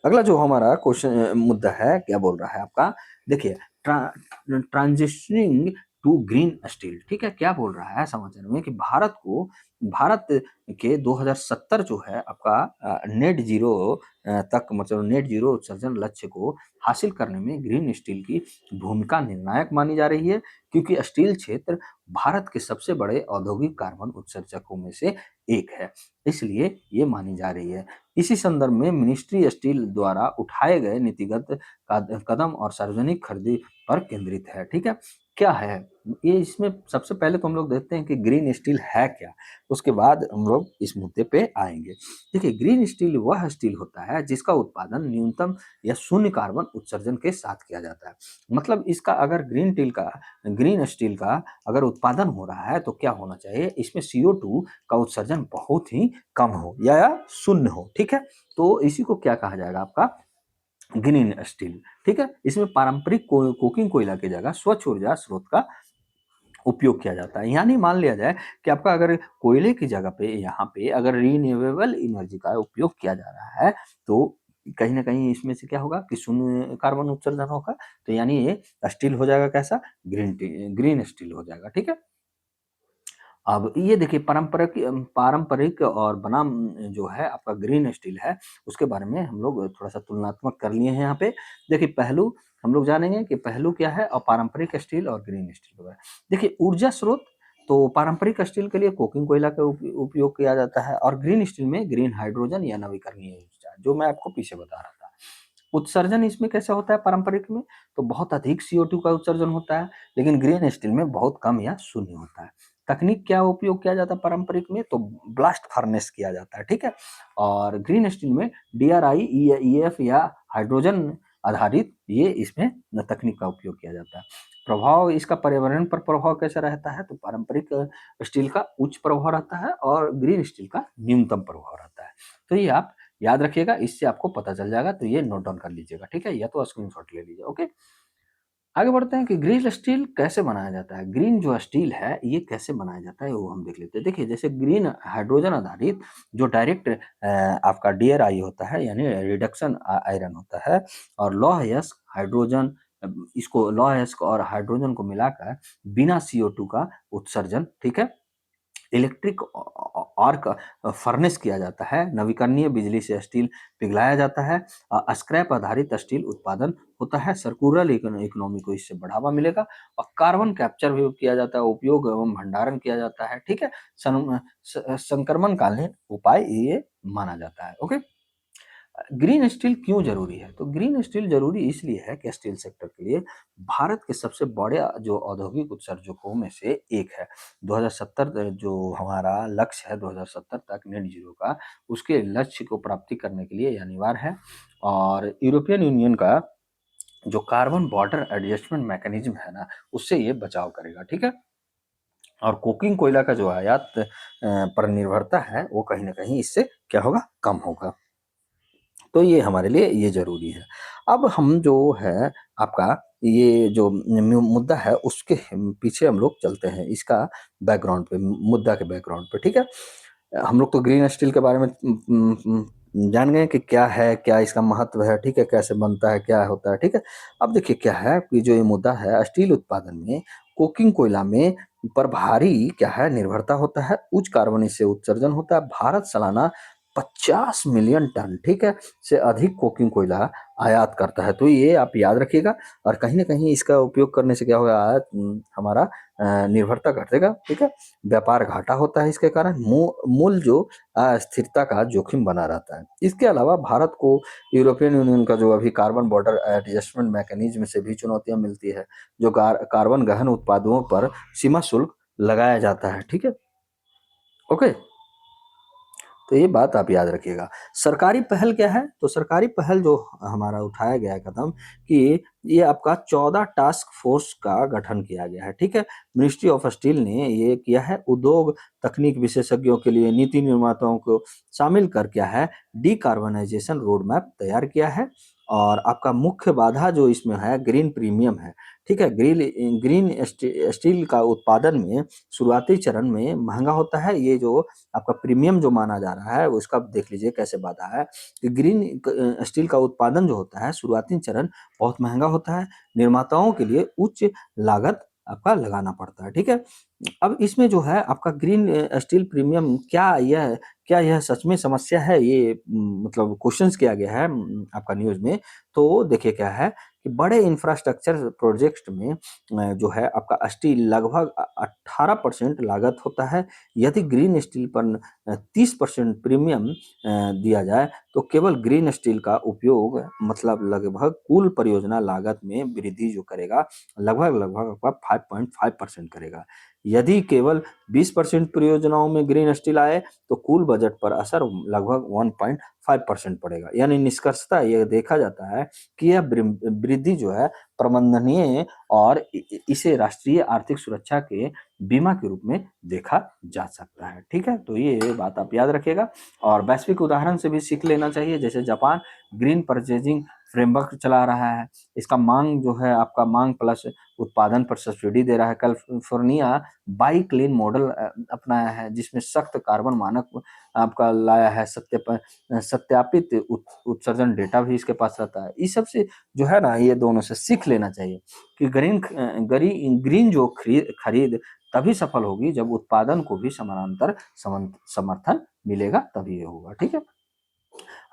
अगला जो हमारा क्वेश्चन मुद्दा है, क्या बोल रहा है आपका? देखिए, ट्रांजिशनिंग टू ग्रीन स्टील, ठीक है? क्या बोल रहा है समाचार में कि भारत के 2070 जो है आपका नेट जीरो तक, मतलब नेट जीरो उत्सर्जन लक्ष्य को हासिल करने में ग्रीन स्टील की भूमिका निर्णायक मानी जा रही है, क्योंकि स्टील क्षेत्र भारत के सबसे बड़े औद्योगिक कार्बन उत्सर्जकों में से एक है, इसलिए ये मानी जा रही है। इसी संदर्भ में मिनिस्ट्री स्टील द्वारा उठाए गए नीतिगत कदम और सार्वजनिक खरीदी पर केंद्रित है, ठीक है? क्या है ये? इसमें सबसे पहले तो हम लोग देखते हैं कि ग्रीन स्टील है क्या, उसके बाद हम लोग इस मुद्दे पे आएंगे। देखिए, ग्रीन स्टील वह स्टील होता है जिसका उत्पादन न्यूनतम या शून्य कार्बन उत्सर्जन के साथ किया जाता है। मतलब इसका अगर ग्रीन स्टील का अगर उत्पादन हो रहा है तो क्या होना चाहिए, इसमें CO2 का उत्सर्जन बहुत ही कम हो या शून्य हो, ठीक है? तो इसी को क्या कहा जाएगा आपका ग्रीन स्टील, ठीक है? इसमें पारंपरिक कोकिंग कोयला की जगह स्वच्छ ऊर्जा स्रोत का उपयोग किया जाता है। यानी मान लिया जाए कि आपका अगर कोयले की जगह पे यहाँ पे अगर रिन्यूएबल एनर्जी का उपयोग किया जा रहा है, तो कहीं न कहीं इसमें से क्या होगा कि शून्य कार्बन उत्सर्जन होगा। तो यानी ये स्टील हो जाएगा कैसा? ग्रीन स्टील हो जाएगा, ठीक है? अब ये देखिए, पारंपरिक और बनाम जो है आपका ग्रीन स्टील है, उसके बारे में हम लोग थोड़ा-सा तुलनात्मक कर लिए हैं यहाँ पे। देखिए, पहलू हम लोग जानेंगे कि पहलू क्या है और पारंपरिक स्टील और ग्रीन स्टील के बारे में। देखिए, ऊर्जा स्रोत तो पारंपरिक स्टील के लिए कोकिंग कोयला का उपयोग किया जाता है और ग्रीन स्टील में ग्रीन हाइड्रोजन या नवीकरणीय ऊर्जा, जो मैं आपको पीछे बता रहा था। उत्सर्जन इसमें कैसा होता है पारंपरिक में? तो बहुत अधिक CO2 का उत्सर्जन होता है, लेकिन ग्रीन स्टील में बहुत कम या शून्य होता है। तकनीक क्या उपयोग किया जाता है पारंपरिक में? तो ब्लास्ट फर्नेस किया जाता है, ठीक है? और ग्रीन स्टील में DRI, EAF या हाइड्रोजन आधारित ये इसमें तकनीक का उपयोग किया जाता है। प्रभाव इसका पर्यावरण पर प्रभाव कैसा रहता है? तो पारंपरिक स्टील का उच्च प्रभाव रहता है और ग्रीन स्टील का न्यूनतम प्रभाव रहता है। तो ये आप याद रखिएगा, इससे आपको पता चल जाएगा, तो ये नोट डाउन कर लीजिएगा, ठीक है? या तो स्क्रीनशॉट ले लीजिए, ओके? आगे बढ़ते हैं कि ग्रीन स्टील कैसे बनाया जाता है। ग्रीन जो स्टील है ये कैसे बनाया जाता है वो हम देख लेते हैं। देखिए, जैसे ग्रीन हाइड्रोजन आधारित जो डायरेक्ट आपका DRI होता है, यानी रिडक्शन आयरन होता है, और लौह अयस्क हाइड्रोजन, इसको लौह अयस्क और हाइड्रोजन को मिलाकर बिना CO2 का उत्सर्जन, ठीक है, इलेक्ट्रिक आर्क फर्नेस किया जाता है। नवीकरणीय बिजली से स्टील पिघलाया जाता है। स्क्रैप आधारित स्टील उत्पादन होता है। सर्कुलर इकोनॉमी को इससे बढ़ावा मिलेगा और कार्बन कैप्चर भी किया जाता है, उपयोग एवं भंडारण किया जाता है, ठीक है? संक्रमणकालीन उपाय ये माना जाता है, ओके? ग्रीन स्टील क्यों ज़रूरी है? तो ग्रीन स्टील ज़रूरी इसलिए है कि स्टील सेक्टर के लिए भारत के सबसे बड़े जो औद्योगिक उत्सर्जकों में से एक है। 2070 जो हमारा लक्ष्य है 2070 तक नेट ज़ीरो का, उसके लक्ष्य को प्राप्ति करने के लिए ये अनिवार्य है। और यूरोपियन यूनियन का जो कार्बन बॉर्डर एडजस्टमेंट मैकेनिज़्म है ना, उससे ये बचाव करेगा, ठीक है? और कोकिंग कोयला का जो आयात पर निर्भरता है, वो कहीं न कहीं इससे क्या होगा? कम होगा। तो ये हमारे लिए ये ज़रूरी है। अब हम जो है आपका ये जो मुद्दा है उसके पीछे हम लोग चलते हैं इसका बैकग्राउंड पे, मुद्दा के बैकग्राउंड पे, ठीक है? हम लोग तो ग्रीन स्टील के बारे में जान गए कि क्या है, क्या इसका महत्व है, ठीक है? कैसे बनता है, क्या होता है, ठीक है? अब देखिए क्या है कि जो ये मुद्दा है स्टील उत्पादन में कोकिंग कोयला में पर भारी क्या है निर्भरता होता है, उच्च कार्बन इससे उत्सर्जन होता है। भारत सालाना 50 मिलियन टन, ठीक है, से अधिक कोकिंग कोयला आयात करता है। तो ये आप याद रखिएगा और कहीं न कहीं इसका उपयोग करने से क्या होगा हमारा निर्भरता घटेगा, ठीक है? व्यापार घाटा होता है इसके कारण, मूल्य जो अस्थिरता का जोखिम बना रहता है। इसके अलावा भारत को यूरोपियन यूनियन का जो अभी कार्बन बॉर्डर एडजस्टमेंट मैकेनिज्म से भी चुनौतियाँ मिलती है, जो कार्बन गहन उत्पादों पर सीमा शुल्क लगाया जाता है, ठीक है? ओके? तो ये बात आप याद रखिएगा। सरकारी पहल क्या है? तो सरकारी पहल जो हमारा उठाया गया है कदम कि ये आपका 14 टास्क फोर्स का गठन किया गया है, ठीक है? मिनिस्ट्री ऑफ स्टील ने ये किया है, उद्योग तकनीक विशेषज्ञों के लिए नीति निर्माताओं को शामिल कर क्या है, डिकार्बनाइजेशन रोड मैप तैयार किया है। और आपका मुख्य बाधा जो इसमें है ग्रीन प्रीमियम है, ठीक है? ग्रीन स्टील का उत्पादन में शुरुआती चरण में महँगा होता है, ये जो आपका प्रीमियम जो माना जा रहा है उसका आप देख लीजिए कैसे बाधा है कि स्टील का उत्पादन जो होता है शुरुआती चरण बहुत महंगा होता है, निर्माताओं के लिए उच्च लागत आपका लगाना पड़ता है, ठीक है? अब इसमें जो है आपका ग्रीन स्टील प्रीमियम क्या यह सच में समस्या है? ये मतलब क्वेश्चंस किया गया है आपका न्यूज़ में। तो देखिए क्या है कि बड़े इंफ्रास्ट्रक्चर प्रोजेक्ट में जो है आपका स्टील लगभग 18% लागत होता है। यदि ग्रीन स्टील पर 30% प्रीमियम दिया जाए, तो केवल ग्रीन स्टील का उपयोग मतलब लगभग कुल परियोजना लागत में वृद्धि जो करेगा, लगभग आपका 5.5% करेगा। यदि केवल 20% परियोजनाओं में ग्रीन स्टील आए, तो कुल बजट पर असर लगभग 1.5% पड़ेगा। यानी निष्कर्षतः ये देखा जाता है कि यह वृद्धि जो है प्रबंधनीय और इसे राष्ट्रीय आर्थिक सुरक्षा के बीमा के रूप में देखा जा सकता है, ठीक है? तो ये बात आप याद रखिएगा और वैश्विक उदाहरण से भी सीख लेना चाहिए, जैसे जापान ग्रीन परचेजिंग फ्रेमवर्क चला रहा है। इसका मांग जो है आपका मांग प्लस उत्पादन पर सब्सिडी दे रहा है। कैलिफोर्निया बाई क्लीन मॉडल अपनाया है, जिसमें सख्त कार्बन मानक आपका लाया है, सत्यापित उत्सर्जन डेटा भी इसके पास रहता है। इस सब से जो है ना ये दोनों से सीख लेना चाहिए कि ग्रीन जो खरीद तभी सफल होगी जब उत्पादन को भी समानांतर समर्थन मिलेगा, तभी ये होगा, ठीक है?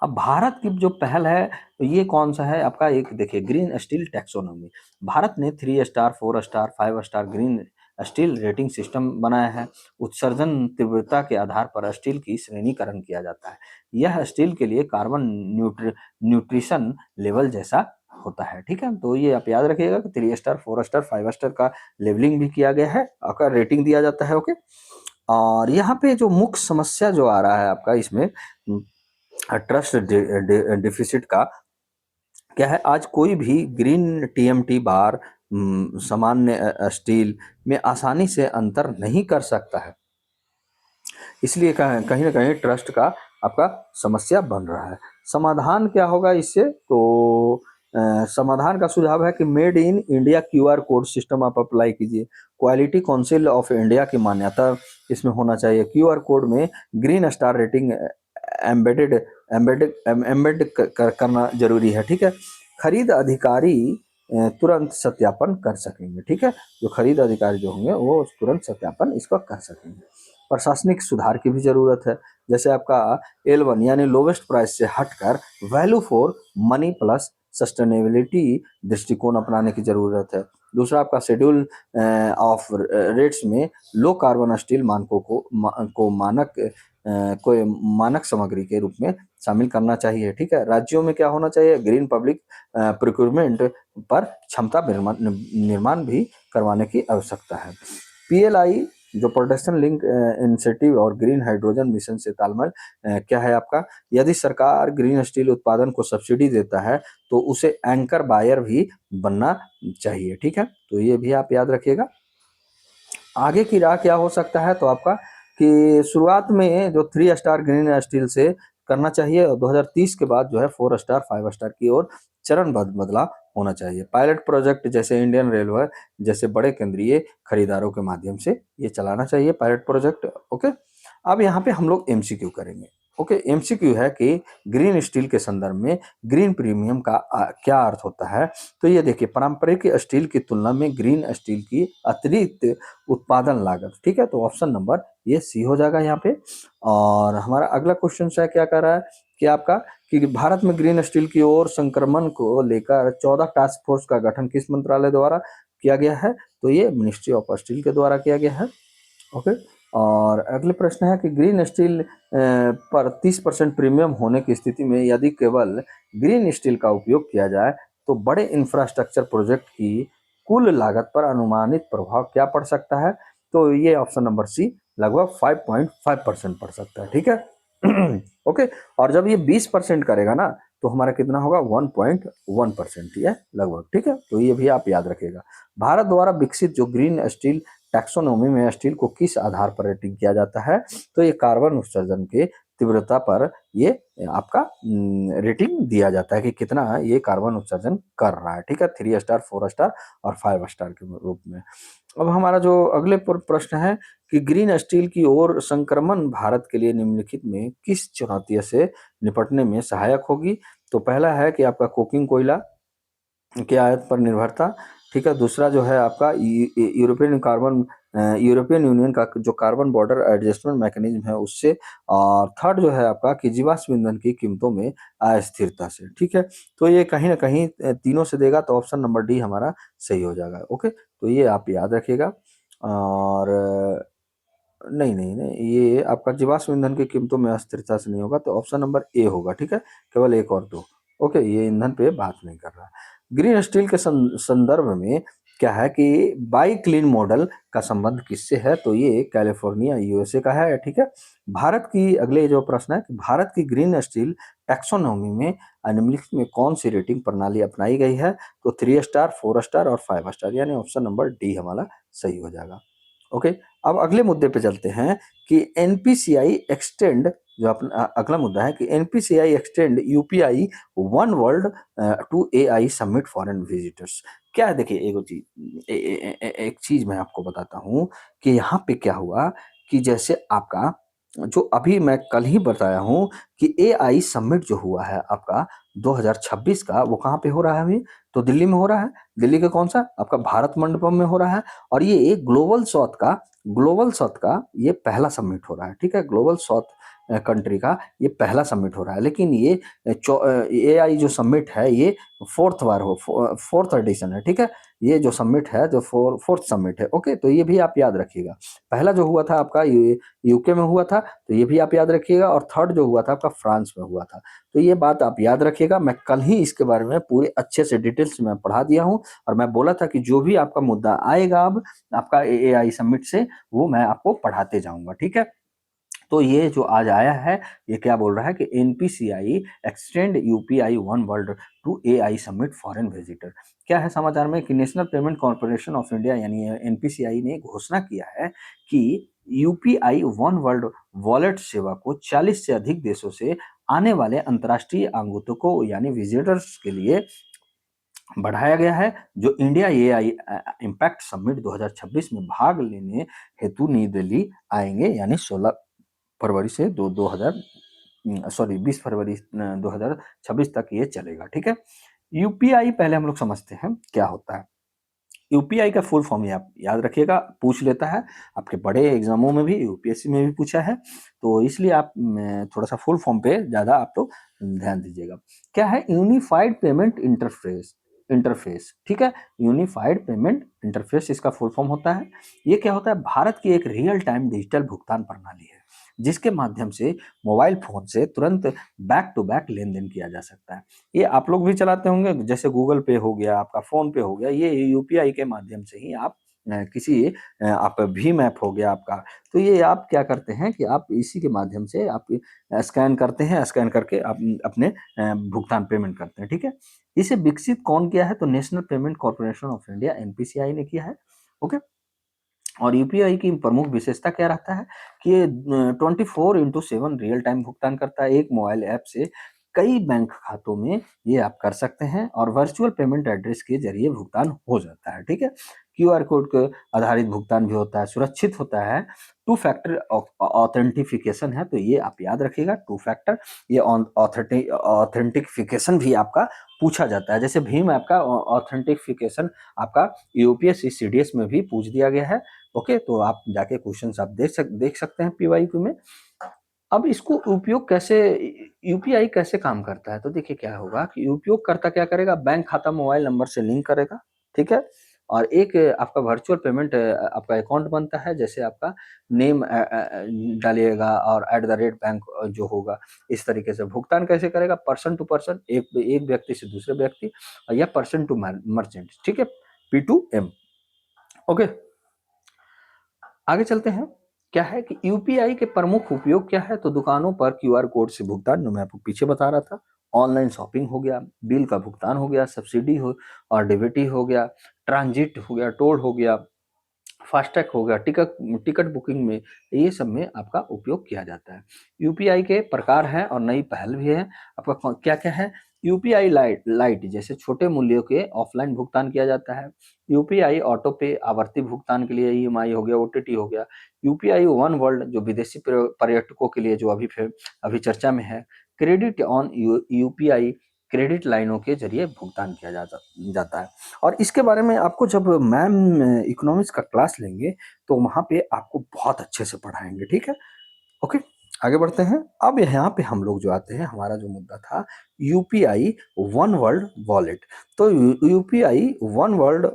अब भारत की जो पहल है ये कौन सा है आपका, एक देखिए ग्रीन स्टील टैक्सोनॉमी। भारत ने 3 star, 4 star, 5 star green steel rating system बनाया है। उत्सर्जन तीव्रता के आधार पर स्टील की श्रेणीकरण किया जाता है। यह स्टील के लिए कार्बन न्यूट्रिशन लेवल जैसा होता है, ठीक है? तो ये आप याद रखिएगा कि 3 स्टार, 4 स्टार, 5 स्टार का लेवलिंग भी किया गया है, आपका रेटिंग दिया जाता है, ओके? और यहाँ पे जो मुख्य समस्या जो आ रहा है आपका इसमें ट्रस्ट डिफिसिट का क्या है, आज कोई भी ग्रीन टीएमटी बार सामान्य स्टील में आसानी से अंतर नहीं कर सकता है। इसलिए कहीं ना कहीं ट्रस्ट का आपका समस्या बन रहा है। समाधान क्या होगा इससे? तो समाधान का सुझाव है कि made in India QR code system आप अप्लाई कीजिए। क्वालिटी काउंसिल ऑफ इंडिया की मान्यता इसमें होना चाहिए। क्यूआर कोड में green star rating embedded embed करना जरूरी है, ठीक है? खरीद अधिकारी तुरंत सत्यापन कर सकेंगे, ठीक है? जो खरीद अधिकारी जो होंगे वो तुरंत सत्यापन इसका कर सकेंगे। प्रशासनिक सुधार की भी ज़रूरत है, जैसे आपका L1 यानी लोवेस्ट प्राइस से हटकर value for money plus sustainability दृष्टिकोण अपनाने की ज़रूरत है। दूसरा आपका शेड्यूल ऑफ रेट्स में लो कार्बन स्टील मानकों को मानक कोई मानक सामग्री के रूप में शामिल करना चाहिए, ठीक है। राज्यों में क्या होना चाहिए, ग्रीन पब्लिक प्रोक्योरमेंट पर क्षमता निर्माण निर्माण भी करवाने की आवश्यकता है। पीएलआई जो प्रोडक्शन लिंक इंसेंटिव और ग्रीन हाइड्रोजन मिशन से तालमेल क्या है आपका, यदि सरकार ग्रीन स्टील उत्पादन को सब्सिडी देता है तो उसे एंकर बायर भी बनना चाहिए, ठीक है। तो ये भी आप याद रखिएगा। आगे की राह क्या हो सकता है, तो आपका कि शुरुआत में जो 3 स्टार ग्रीन स्टील से करना चाहिए और 2030 के बाद जो है 4 स्टार 5 स्टार की ओर चरणबद्ध बदलाव होना चाहिए। पायलट प्रोजेक्ट जैसे इंडियन रेलवे जैसे बड़े केंद्रीय खरीदारों के माध्यम से ये चलाना चाहिए पायलट प्रोजेक्ट। ओके, अब यहाँ पे हम लोग एमसीक्यू करेंगे। ओके, एमसीक्यू है कि ग्रीन स्टील के संदर्भ में ग्रीन प्रीमियम का क्या अर्थ होता है। तो ये देखिए, पारंपरिक स्टील की तुलना में ग्रीन स्टील की अतिरिक्त उत्पादन लागत, ठीक है। तो ऑप्शन नंबर ये सी हो जाएगा यहाँ पे। और हमारा अगला क्वेश्चन है, क्या कर रहा है कि आपका कि भारत में ग्रीन स्टील की ओर संक्रमण को लेकर 14 टास्क फोर्स का गठन किस मंत्रालय द्वारा किया गया है, तो ये मिनिस्ट्री ऑफ स्टील के द्वारा किया गया है। ओके, और अगले प्रश्न है कि ग्रीन स्टील पर 30% प्रीमियम होने की स्थिति में यदि केवल ग्रीन स्टील का उपयोग किया जाए तो बड़े इंफ्रास्ट्रक्चर प्रोजेक्ट की कुल लागत पर अनुमानित प्रभाव क्या पड़ सकता है, तो ये ऑप्शन नंबर सी लगभग 5.5% पड़ सकता है, ठीक है। ओके, और जब ये 20% करेगा ना तो हमारा कितना होगा, 1.1% ये लगभग, ठीक है। तो ये भी आप याद रखिएगा। भारत द्वारा विकसित जो ग्रीन स्टील टैक्सोनॉमी में स्टील को किस आधार पर रेटिंग किया जाता है, तो ये कार्बन उत्सर्जन के तीव्रता पर ये आपका रेटिंग दिया जाता है कि कितना ये कार्बन उत्सर्जन कर रहा है, ठीक है। 3 स्टार 4 स्टार और 5 स्टार के रूप में। अब हमारा जो अगले प्रश्न है कि ग्रीन स्टील की ओर संक्रमण भारत के लिए निम्नलिखित में किस चुनौती से निपटने में सहायक होगी, तो पहला है कि आपका कोकिंग कोयला के आयात पर निर्भरता, ठीक है। दूसरा जो है आपका यूरोपियन यूनियन का जो कार्बन बॉर्डर एडजस्टमेंट मैकेनिज्म है उससे, और थर्ड जो है आपका कि जीवाश्म ईंधन की कीमतों में अस्थिरता से, ठीक है। तो ये कहीं ना कहीं तीनों से देगा, तो ऑप्शन नंबर डी हमारा सही हो जाएगा। ओके, तो ये आप याद रखिएगा। और नहीं नहीं नहीं, ये आपका जीवाश्म ईंधन की कीमतों में अस्थिरता से नहीं होगा, तो ऑप्शन नंबर ए होगा, ठीक है। केवल एक और दो। ओके, ये ईंधन पे बात नहीं कर रहा। ग्रीन स्टील के संदर्भ में क्या है कि बाई क्लीन मॉडल का संबंध किससे है, तो ये कैलिफोर्निया यूएसए का है, ठीक है। भारत की अगले जो प्रश्न है कि भारत की ग्रीन स्टील टैक्सोनॉमी में निम्नलिखित में कौन सी रेटिंग प्रणाली अपनाई गई है, तो 3 स्टार 4 स्टार और 5 स्टार, यानी ऑप्शन नंबर डी हमारा सही हो जाएगा। ओके, अब अगले मुद्दे पे चलते हैं कि एनपीसीआई एक्सटेंड, जो अपना अगला मुद्दा है कि NPCI extend UPI one world to AI summit foreign visitors. क्या है, देखिए एक चीज एक चीज मैं आपको बताता हूँ कि यहाँ पे क्या हुआ कि जैसे आपका जो अभी मैं कल ही बताया हूँ कि एआई समिट जो हुआ है आपका 2026 का, वो कहाँ पे हो रहा है अभी, तो दिल्ली में हो रहा है। दिल्ली के कौन सा, आपका भारत मंडपम में हो रहा है। और ये ग्लोबल साउथ का ये पहला समिट हो रहा है, ठीक है। ग्लोबल साउथ कंट्री का ये पहला समिट हो रहा है, लेकिन ये एआई जो समिट है ये फोर्थ एडिशन है, ठीक है। ये जो समिट है जो फोर्थ समिट है। ओके, तो ये भी आप याद रखिएगा। पहला जो हुआ था आपका यूके में हुआ था, तो ये भी आप याद रखिएगा। और थर्ड जो हुआ था आपका फ्रांस में हुआ था। तो ये बात आप याद रखिएगा। मैं कल ही इसके बारे में पूरे अच्छे से डिटेल्स में पढ़ा दिया हूँ, और मैं बोला था कि जो भी आपका मुद्दा आएगा अब आपका एआई समिट से, वो मैं आपको पढ़ाते जाऊंगा, ठीक है। तो ये जो आज आया है, ये क्या बोल रहा है कि NPCI extend UPI one world to AI summit foreign visitor. क्या है समाचार में कि national payment corporation of India यानी एनपीसीआई ने घोषणा किया है कि यूपीआई वन वर्ल्ड वॉलेट सेवा को 40 से अधिक देशों से आने वाले अंतर्राष्ट्रीय आगंतुकों यानी विजिटर्स के लिए बढ़ाया गया है, जो इंडिया एआई इम्पैक्ट समिट 2026 में भाग लेने हेतु नई दिल्ली आएंगे, यानी 16 फरवरी से 20 फरवरी 2026 तक ये चलेगा, ठीक है। यूपीआई पहले हम लोग समझते हैं क्या होता है। यूपीआई का फुल फॉर्म ये आप याद रखिएगा, पूछ लेता है आपके बड़े एग्जामों में भी, यूपीएससी में भी पूछा है, तो इसलिए आप थोड़ा सा फुल फॉर्म पे ज्यादा आप तो ध्यान दीजिएगा। क्या है यूनिफाइड पेमेंट इंटरफेस, इंटरफेस, ठीक है? यूनिफाइड पेमेंट इंटरफेस इसका फुल फॉर्म होता है। ये क्या होता है? भारत की एक रियल टाइम डिजिटल भुगतान प्रणाली है, जिसके माध्यम से मोबाइल फ़ोन से तुरंत बैक टू बैक लेन-देन किया जा सकता है। ये आप लोग भी चलाते होंगे, जैसे गूगल पे हो गया, आपका फ़ोन पे हो गया, ये यूपीआई के माध्यम से ही आप किसी आप भीम ऐप हो गया आपका, तो ये आप क्या करते हैं कि आप इसी के माध्यम से आप स्कैन करते हैं, स्कैन करके आप अपने भुगतान पेमेंट करते हैं, ठीक है? इसे विकसित कौन किया है? तो national payment corporation of India NPCI ने किया है, ओके? और यूपीआई की प्रमुख विशेषता क्या रहता है कि ये 24/7 रियल टाइम भुगतान करता है। एक मोबाइल ऐप से कई बैंक खातों में ये आप कर सकते हैं और वर्चुअल पेमेंट एड्रेस के ज़रिए भुगतान हो जाता है, ठीक है? क्यूआर कोड के आधारित भुगतान भी होता है, सुरक्षित होता है, टू फैक्टर ऑथेंटिफिकेशन है, तो ये आप याद रखिएगा, टू फैक्टर, ये ऑथेंटिफिकेशन भी आपका पूछा जाता है। जैसे भीम ऐप का ऑथेंटिफिकेशन आपका यूपीएससी सीडीएस में भी पूछ दिया गया है। ओके, तो आप जाके क्वेश्चंस आप देख सकते हैं पीवाईक्यू में। अब इसको उपयोग कैसे, यूपीआई कैसे काम करता है? तो देखिए क्या होगा कि उपयोगकर्ता क्या करेगा, बैंक खाता मोबाइल नंबर से लिंक करेगा, ठीक है? और एक आपका वर्चुअल पेमेंट आपका अकाउंट बनता है, जैसे आपका नेम डालिएगा और बैंक जो होगा, इस तरीके से भुगतान कैसे करेगा, पर्सन टू पर्सन, एक व्यक्ति से दूसरे व्यक्ति, या पर्सन टू मर्चेंट, ठीक है? P to M. ओके, आगे चलते हैं। क्या है कि यूपीआई के प्रमुख उपयोग क्या है? तो दुकानों पर क्यूआर कोड से भुगतान, जो मैं आपको पीछे बता रहा था, ऑनलाइन शॉपिंग हो गया, बिल का भुगतान हो गया, सब्सिडी हो और डीबीटी हो गया, ट्रांजिट हो गया, टोल हो गया, फास्टैग हो गया, टिकट टिकट बुकिंग में, ये सब में आपका उपयोग किया जाता है। यूपीआई के प्रकार हैं और नई पहल भी है। आपका क्या-क्या है? यूपीआई लाइट लाइट जैसे छोटे मूल्यों के ऑफलाइन भुगतान किया जाता है। यूपीआई ऑटो पे आवर्ती भुगतान के लिए ईएमआई हो गया, ओटीटी हो गया। यूपीआई वन वर्ल्ड जो विदेशी पर्यटकों के लिए जो अभी चर्चा में है। क्रेडिट ऑन यूपीआई क्रेडिट लाइनों के ज़रिए भुगतान किया जाता है। और इसके बारे में आपको जब मैम इकोनॉमिक्स का क्लास लेंगे, तो वहाँ पे आपको बहुत अच्छे से पढ़ाएँगे, ठीक है? ओके, आगे बढ़ते हैं। अब यहाँ पे हम लोग जो आते हैं, हमारा जो मुद्दा था यूपीआई वन वर्ल्ड वॉलेट। तो यूपीआई वन वर्ल्ड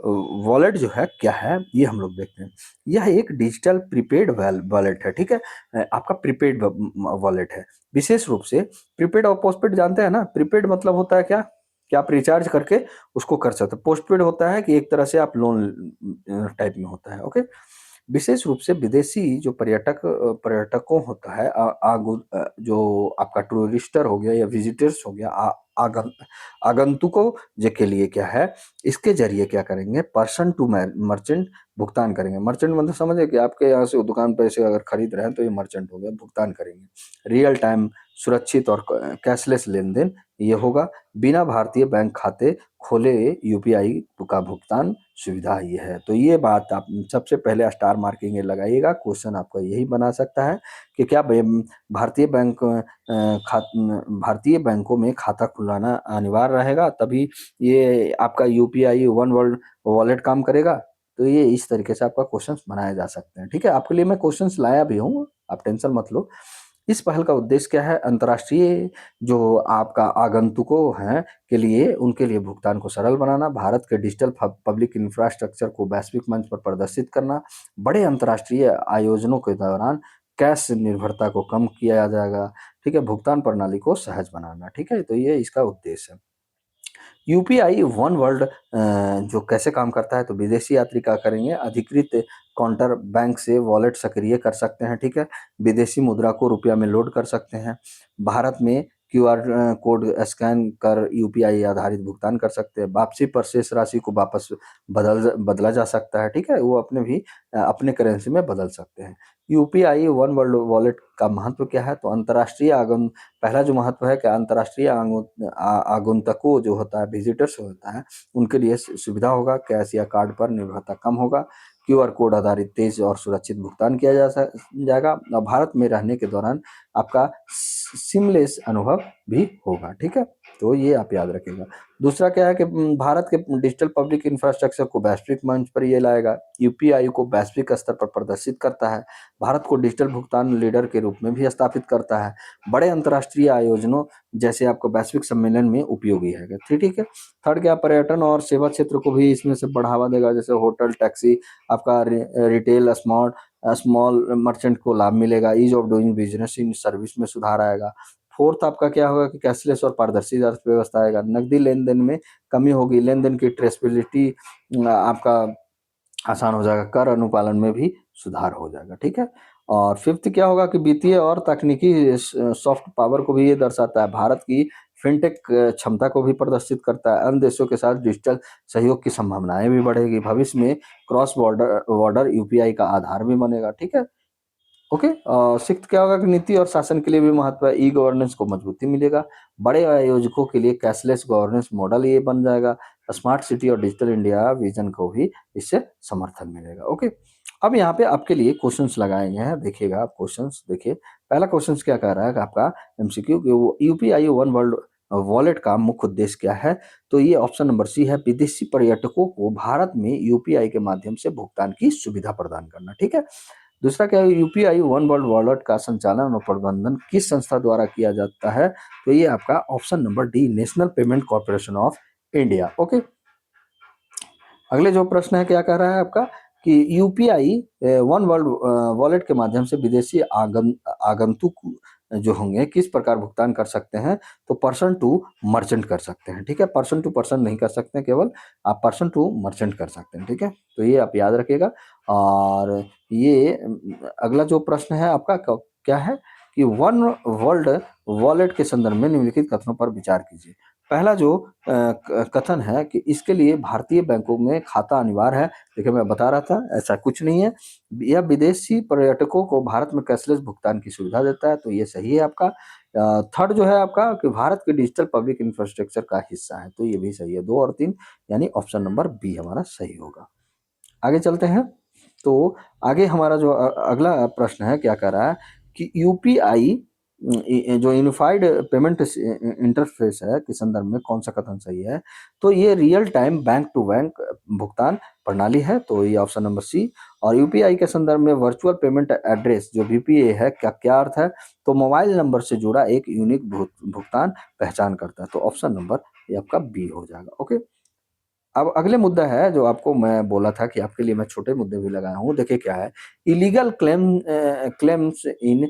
वॉलेट जो है क्या है, ये हम लोग देखते हैं। यह एक डिजिटल प्रीपेड वॉलेट है, ठीक है? आपका प्रीपेड वॉलेट है। विशेष रूप से प्रीपेड और पोस्टपेड जानते हैं ना? प्रीपेड मतलब होता है क्या? कि आप रिचार्ज करके उसको कर सकते हो। पोस्टपेड होता है कि एक तरह से आप लोन टाइप में होता है, ओके? विशेष रूप से विदेशी जो पर्यटकों होता है, जो आपका टूरिस्टर हो गया या विजिटर्स हो गया, आगंतुकों के लिए क्या है, इसके जरिए क्या करेंगे, पर्सन टू मर्चेंट भुगतान करेंगे। मर्चेंट मतलब समझे कि आपके यहाँ से वो दुकान पे से अगर खरीद रहे हैं, तो ये मर्चेंट हो गया, भुगतान करेंगे। रियल टाइम, सुरक्षित और कैशलेस लेन देन ये होगा। बिना भारतीय बैंक खाते खोले यूपीआई का भुगतान सुविधा ये है। तो ये बात आप सबसे पहले स्टार मार्किंग लगाइएगा। क्वेश्चन आपका यही बना सकता है कि क्या भारतीय बैंक भारतीय बैंकों में खाता खुलाना अनिवार्य रहेगा, तभी ये आपका यूपीआई वन वर्ल्ड वॉलेट काम करेगा? तो ये इस तरीके से आपका क्वेश्चंस बनाए जा सकते हैं, ठीक है? आपके लिए मैं क्वेश्चंस लाया भी हूँ, आप टेंशन मत लो। इस पहल का उद्देश्य क्या है? अंतर्राष्ट्रीय जो आपका आगंतुकों हैं के लिए, उनके लिए भुगतान को सरल बनाना, भारत के डिजिटल पब्लिक इंफ्रास्ट्रक्चर को वैश्विक मंच पर प्रदर्शित करना, बड़े अंतर्राष्ट्रीय आयोजनों के दौरान कैश निर्भरता को कम किया जाएगा, ठीक है? भुगतान प्रणाली को सहज बनाना, ठीक है? तो ये इसका उद्देश्य है। यूपीआई वन वर्ल्ड जो कैसे काम करता है, तो विदेशी यात्री क्या करेंगे, अधिकृत काउंटर बैंक से वॉलेट सक्रिय कर सकते हैं, ठीक है? विदेशी मुद्रा को रुपया में लोड कर सकते हैं। भारत में क्यूआर कोड स्कैन कर यूपीआई आधारित भुगतान कर सकते हैं। वापसी पर शेष राशि को वापस बदला जा सकता है, ठीक है? वो अपने करेंसी में बदल सकते हैं। यूपीआई वन वर्ल्ड वॉलेट का महत्व क्या है? तो अंतर्राष्ट्रीय आगम पहला जो महत्व है कि अंतर्राष्ट्रीय आगंतुकों जो होता है, विजिटर्स होता है, उनके लिए सुविधा होगा, कैश या कार्ड पर निर्भरता कम होगा, क्यूआर कोड आधारित तेज और सुरक्षित भुगतान किया जाएगा, और भारत में रहने के दौरान आपका सिमलेस अनुभव भी होगा, ठीक है? तो ये आप याद रखिएगा। दूसरा क्या है कि भारत के डिजिटल पब्लिक इंफ्रास्ट्रक्चर को वैश्विक मंच पर ये लाएगा। यूपीआई को वैश्विक स्तर पर प्रदर्शित करता है। भारत को डिजिटल भुगतान लीडर के रूप में भी स्थापित करता है। बड़े अंतर्राष्ट्रीय आयोजनों जैसे आपको वैश्विक सम्मेलन में उपयोगी है। ठीक है। थर्ड क्या, पर्यटन और सेवा क्षेत्र को भी इसमें से बढ़ावा देगा, जैसे होटल, टैक्सी, आपका रिटेल, स्मॉल मर्चेंट को लाभ मिलेगा। Ease of doing business in service में सुधार आएगा। फोर्थ आपका क्या होगा कि कैशलेस और पारदर्शी अर्थव्यवस्था आएगा। नकदी लेन देन में कमी होगी। लेन देन की ट्रेसेबिलिटी आपका आसान हो जाएगा। कर अनुपालन में भी सुधार हो जाएगा। ठीक है। और फिफ्थ क्या होगा कि वित्तीय और तकनीकी सॉफ्ट पावर को भी ये दर्शाता है। भारत की फिनटेक क्षमता को भी प्रदर्शित करता है। अन्य देशों के साथ डिजिटल सहयोग की संभावनाएं भी बढ़ेगी। भविष्य में क्रॉस बॉर्डर बॉर्डर यूपीआई का आधार भी बनेगा। ठीक है। ओके। सिक्स्थ क्या होगा कि नीति और शासन के लिए भी महत्व है। ई गवर्नेंस को मजबूती मिलेगा। बड़े आयोजकों के लिए कैशलेस गवर्नेंस मॉडल ये बन जाएगा। स्मार्ट सिटी और डिजिटल इंडिया विजन को भी इससे समर्थन मिलेगा। ओके। अब यहाँ पे आपके लिए क्वेश्चंस लगाए गए हैं, देखिएगा आप क्वेश्चंस देखिए। पहला क्वेश्चन क्या कह रहा है कि आपका एमसीक्यू कि वो यूपीआई वन वर्ल्ड वॉलेट का मुख्य उद्देश्य क्या है। तो ये ऑप्शन नंबर सी है, विदेशी पर्यटकों को भारत में यूपीआई के माध्यम से भुगतान की सुविधा प्रदान करना। ठीक है। दूसरा क्या है, यूपीआई वन वर्ल्ड वॉलेट का संचालन और प्रबंधन किस संस्था द्वारा किया जाता है। तो ये आपका option number D, national payment corporation of India. Okay. अगले जो प्रश्न है क्या कह रहा है आपका कि यूपीआई वन वर्ल्ड वॉलेट के माध्यम से विदेशी आगंतुक जो होंगे किस प्रकार भुगतान कर सकते हैं। तो पर्सन टू मर्चेंट कर सकते हैं। ठीक है। पर्सन टू पर्सन नहीं कर सकते हैं, केवल आप पर्सन टू मर्चेंट कर सकते हैं। ठीक है। तो ये आप याद रखिएगा। और ये अगला जो प्रश्न है आपका क्या है कि वन वर्ल्ड वॉलेट के संदर्भ में निम्नलिखित कथनों पर विचार कीजिए। पहला जो कथन है कि इसके लिए भारतीय बैंकों में खाता अनिवार्य है। देखिए मैं बता रहा था ऐसा कुछ नहीं है। यह विदेशी पर्यटकों को भारत में कैशलेस भुगतान की सुविधा देता है, तो ये सही है आपका। थर्ड जो है आपका कि भारत के डिजिटल पब्लिक इंफ्रास्ट्रक्चर का हिस्सा है, तो ये भी सही है। 2 और 3 यानी ऑप्शन नंबर बी हमारा सही होगा। आगे चलते हैं। तो आगे हमारा जो अगला प्रश्न है क्या कह रहा है कि यूपीआई जो यूनिफाइड पेमेंट इंटरफेस है के संदर्भ में कौन सा कथन सही है। तो ये real time bank to bank भुगतान प्रणाली है, तो ये ऑप्शन नंबर सी। और यूपीआई के संदर्भ में वर्चुअल पेमेंट एड्रेस जो वीपीए है, क्या क्या अर्थ है। तो मोबाइल नंबर से जुड़ा एक यूनिक भुगतान पहचान करता है, तो ऑप्शन नंबर ये आपका बी हो जाएगा। ओके। अब अगले मुद्दा है जो आपको मैं बोला था कि आपके लिए मैं छोटे मुद्दे भी लगाया हूँ। देखिए क्या है, इलीगल क्लेम्स इन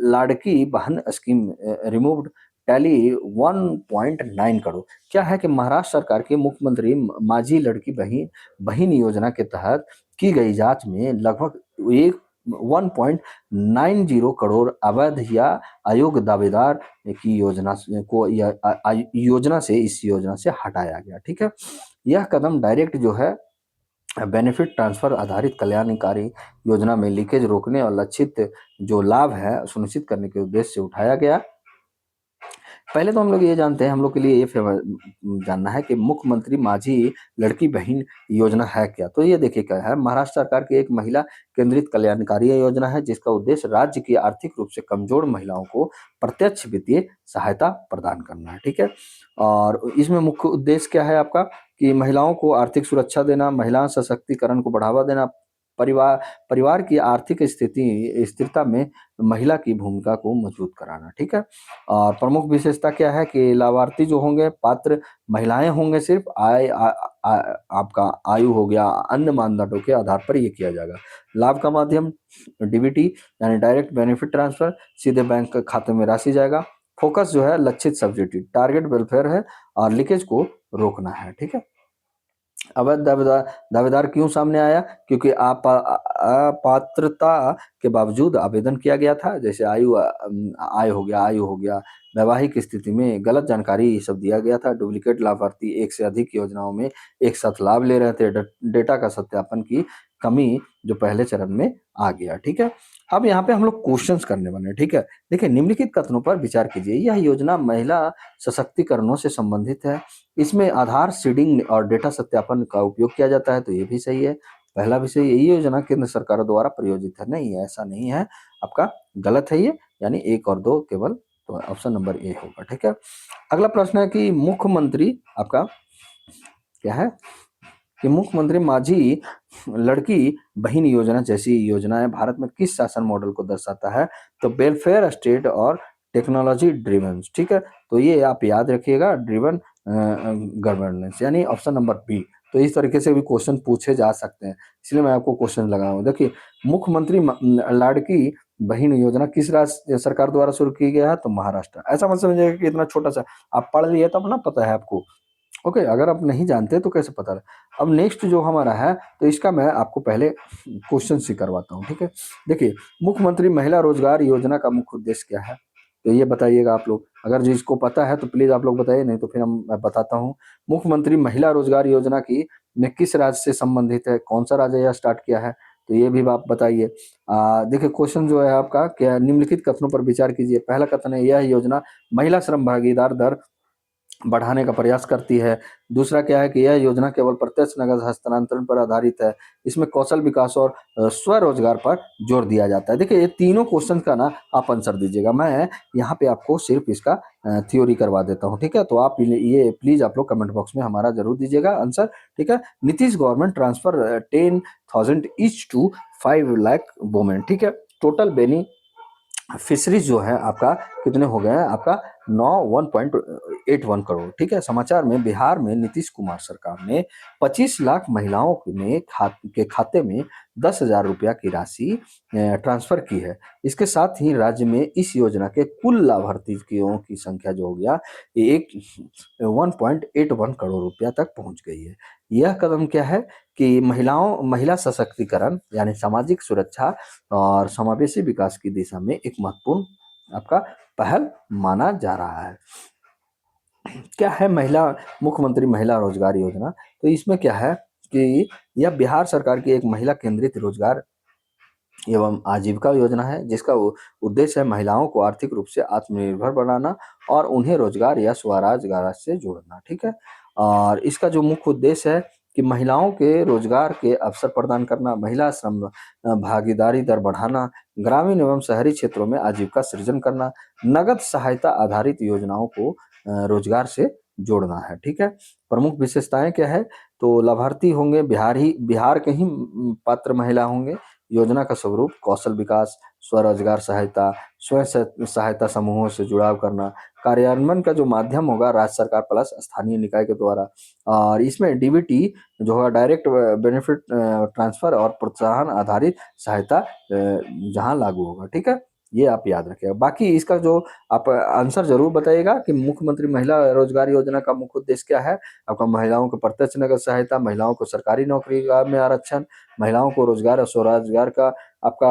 लाड़की बहन स्कीम रिमूव्ड टैली 1.9 करोड़। क्या है कि महाराष्ट्र सरकार के मुख्यमंत्री माझी लड़की बहन बहन योजना के तहत की गई जांच में लगभग एक 1.90 करोड़ अवैध या अयोग्य दावेदार की योजना को योजना से इस योजना से हटाया गया। ठीक है। यह कदम डायरेक्ट जो है बेनिफिट ट्रांसफर आधारित कल्याणकारी योजना में लीकेज रोकने और लक्षित जो लाभ है सुनिश्चित करने के उद्देश्य से उठाया गया। पहले तो हम लोग ये जानते हैं, हम लोग के लिए ये जानना है कि मुख्यमंत्री माझी लड़की बहन योजना है क्या। तो ये देखिए क्या है, महाराष्ट्र सरकार की एक महिला केंद्रित कल्याणकारी योजना है जिसका उद्देश्य राज्य की आर्थिक रूप से कमजोर महिलाओं को प्रत्यक्ष वित्तीय सहायता प्रदान करना है। ठीक है। और इसमें मुख्य उद्देश्य क्या है आपका कि महिलाओं को आर्थिक सुरक्षा देना, महिला सशक्तिकरण को बढ़ावा देना, परिवार परिवार की आर्थिक स्थिरता में महिला की भूमिका को मजबूत कराना। ठीक है। और प्रमुख विशेषता क्या है कि लाभार्थी जो होंगे पात्र महिलाएं होंगे, सिर्फ आपका आयु हो गया, अन्य मानदंडों के आधार पर ये किया जाएगा। लाभ का माध्यम डीबीटी यानी डायरेक्ट बेनिफिट ट्रांसफर, सीधे बैंक खाते में राशि जाएगा। फोकस जो है लक्षित सब्सिडी, टारगेट वेलफेयर है और लीकेज को रोकना है। ठीक है। अवैध दावेदार क्यों सामने आया, क्योंकि अपात्रता के बावजूद आवेदन किया गया था। जैसे आय हो गया, वैवाहिक स्थिति में गलत जानकारी ये सब दिया गया था। डुप्लीकेट लाभार्थी एक से अधिक योजनाओं में एक साथ लाभ ले रहे थे। डेटा का सत्यापन की कमी जो पहले चरण में आ गया। ठीक है। अब यहाँ पे हम लोग क्वेश्चंस करने वाले हैं। ठीक है। देखिए निम्नलिखित कथनों पर विचार कीजिए। यह योजना महिला सशक्तिकरणों से संबंधित है। इसमें आधार सीडिंग और डेटा सत्यापन का उपयोग किया जाता है, तो ये भी सही है। पहला विषय, यही योजना केंद्र सरकार द्वारा प्रायोजित है। नहीं, ऐसा नहीं है आपका, गलत है ये, यानी 1 और 2 केवल तो ऑप्शन नंबर ए होगा, ठीक है। अगला प्रश्न है कि मुख्यमंत्री आपका क्या है कि मुख्यमंत्री माझी लड़की बहन योजना जैसी योजनाएं भारत में किस शासन मॉडल को दर्शाता है? तो वेलफेयर स्टेट और टेक्नोलॉजी ड्रिवन, ठीक है। तो ये आप याद रखिएगा, ड्रिवन गवर्नेंस, यानी ऑप्शन नंबर बी। तो इस तरीके से भी क्वेश्चन पूछे जा सकते हैं, इसलिए मैं आपको क्वेश्चन लगाया हूँ। देखिए, मुख्यमंत्री लाड़की बहन योजना किस राज्य सरकार द्वारा शुरू की गया है? तो महाराष्ट्र। ऐसा मत समझिएगा कि इतना छोटा सा, आप पढ़ लिए तब ना पता है आपको। ओके, अगर आप नहीं जानते तो कैसे पता है। अब नेक्स्ट जो हमारा है, तो इसका मैं आपको पहले क्वेश्चन से करवाता हूँ, ठीक है। देखिए, मुख्यमंत्री महिला रोजगार योजना का मुख्य उद्देश्य क्या है? तो ये बताइएगा आप लोग, अगर जिसको पता है तो प्लीज आप लोग बताइए, नहीं तो फिर मैं बताता हूँ। मुख्यमंत्री महिला रोजगार योजना की में किस राज्य से संबंधित है? कौन सा राज्य यह स्टार्ट किया है? तो ये भी आप बताइए। देखिए, क्वेश्चन जो है आपका क्या, निम्नलिखित कथनों पर विचार कीजिए। पहला कथन है, यह योजना महिला श्रम भागीदार दर बढ़ाने का प्रयास करती है। दूसरा क्या है कि यह योजना केवल प्रत्यक्ष नगद हस्तांतरण पर आधारित है। इसमें कौशल विकास और स्वरोजगार पर जोर दिया जाता है। देखिए, ये तीनों क्वेश्चन का ना आप आंसर दीजिएगा। मैं यहाँ पे आपको सिर्फ इसका थ्योरी करवा देता हूँ, ठीक है। तो आप ये प्लीज आप लोग कमेंट बॉक्स में हमारा जरूर दीजिएगा आंसर, ठीक है। Nitish government transfer 10,000 each to 5 lakh women, ठीक है। टोटल बेनी फिशरीज जो है आपका कितने हो गए हैं? आपका 1.81 करोड़, ठीक है। समाचार में, बिहार में नीतीश कुमार सरकार ने 25 लाख महिलाओं में के खाते में 10,000 रुपया की राशि ट्रांसफर की है। इसके साथ ही राज्य में इस योजना के कुल लाभार्थियों की संख्या जो हो गया, एक 1.81 करोड़ रुपया तक पहुंच गई है। यह कदम क्या है कि महिला सशक्तिकरण यानी सामाजिक सुरक्षा और समावेशी विकास की दिशा में एक महत्वपूर्ण आपका पहल माना जा रहा है। क्या है महिला मुख्यमंत्री महिला रोजगार योजना? तो इसमें क्या है कि यह बिहार सरकार की एक महिला केंद्रित रोजगार एवं आजीविका योजना है, जिसका उद्देश्य है महिलाओं को आर्थिक रूप से आत्मनिर्भर बनाना और उन्हें रोजगार या स्वरोजगार से जोड़ना, ठीक है। और इसका जो मुख्य उद्देश्य है कि महिलाओं के रोजगार के अवसर प्रदान करना, महिला श्रम भागीदारी दर बढ़ाना, ग्रामीण एवं शहरी क्षेत्रों में आजीविका सृजन करना, नगद सहायता आधारित योजनाओं को रोजगार से जोड़ना है, ठीक है। प्रमुख विशेषताएं क्या है? तो लाभार्थी होंगे बिहार के ही पात्र महिला होंगे। योजना का स्वरूप कौशल विकास, स्वरोजगार सहायता, स्वयं सहायता समूहों से जुड़ाव करना। कार्यान्वयन का जो माध्यम होगा राज्य सरकार प्लस स्थानीय निकाय के द्वारा। और इसमें डीबीटी जो होगा डायरेक्ट बेनिफिट ट्रांसफर और प्रोत्साहन आधारित सहायता जहां लागू होगा, ठीक है। ये आप याद रखिएगा। बाकी इसका जो आप आंसर जरूर बताइएगा कि मुख्यमंत्री महिला रोजगार योजना का मुख्य उद्देश्य क्या है। आपका महिलाओं को प्रत्यक्ष नगद सहायता, महिलाओं को सरकारी नौकरी में आरक्षण, महिलाओं को रोजगार और स्वरोजगार का आपका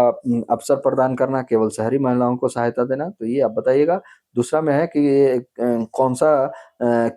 अवसर प्रदान करना, केवल शहरी महिलाओं को सहायता देना। तो ये आप बताइएगा। दूसरा में है कि ये कौन सा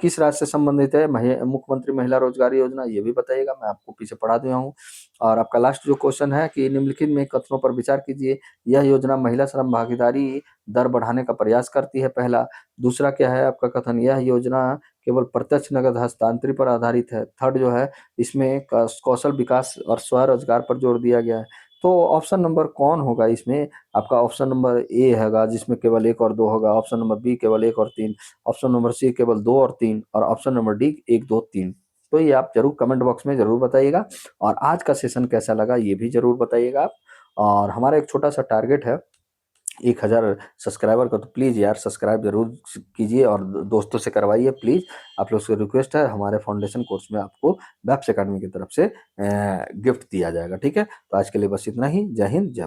किस राज्य से संबंधित है मुख्यमंत्री महिला रोजगार योजना, ये भी बताइएगा, मैं आपको पीछे पढ़ा दिया हूँ। और आपका लास्ट जो क्वेश्चन है कि निम्नलिखित में कथनों पर विचार कीजिए। यह योजना महिला श्रम भागीदारी दर बढ़ाने का प्रयास करती है, पहला। दूसरा क्या है आपका कथन, यह योजना केवल प्रत्यक्ष नगद हस्तांतरण पर आधारित है। थर्ड जो है, इसमें कौशल विकास और स्वरोजगार पर जोर दिया गया है। तो ऑप्शन नंबर कौन होगा इसमें? आपका ऑप्शन नंबर ए होगा, जिसमें केवल 1 और 2 होगा। ऑप्शन नंबर बी केवल 1 और 3। ऑप्शन नंबर सी केवल 2 और 3। और ऑप्शन नंबर डी 1, 2, 3। तो ये आप जरूर कमेंट बॉक्स में जरूर बताइएगा। और आज का सेशन कैसा लगा ये भी जरूर बताइएगा आप। और हमारा एक छोटा सा टारगेट है 1000 सब्सक्राइबर का, तो प्लीज़ यार सब्सक्राइब जरूर कीजिए और दोस्तों से करवाइए प्लीज़। आप लोग से रिक्वेस्ट है, हमारे फाउंडेशन कोर्स में आपको वेब्स अकेडमी की तरफ से गिफ्ट दिया जाएगा, ठीक है। तो आज के लिए बस इतना ही। जय हिंद, जय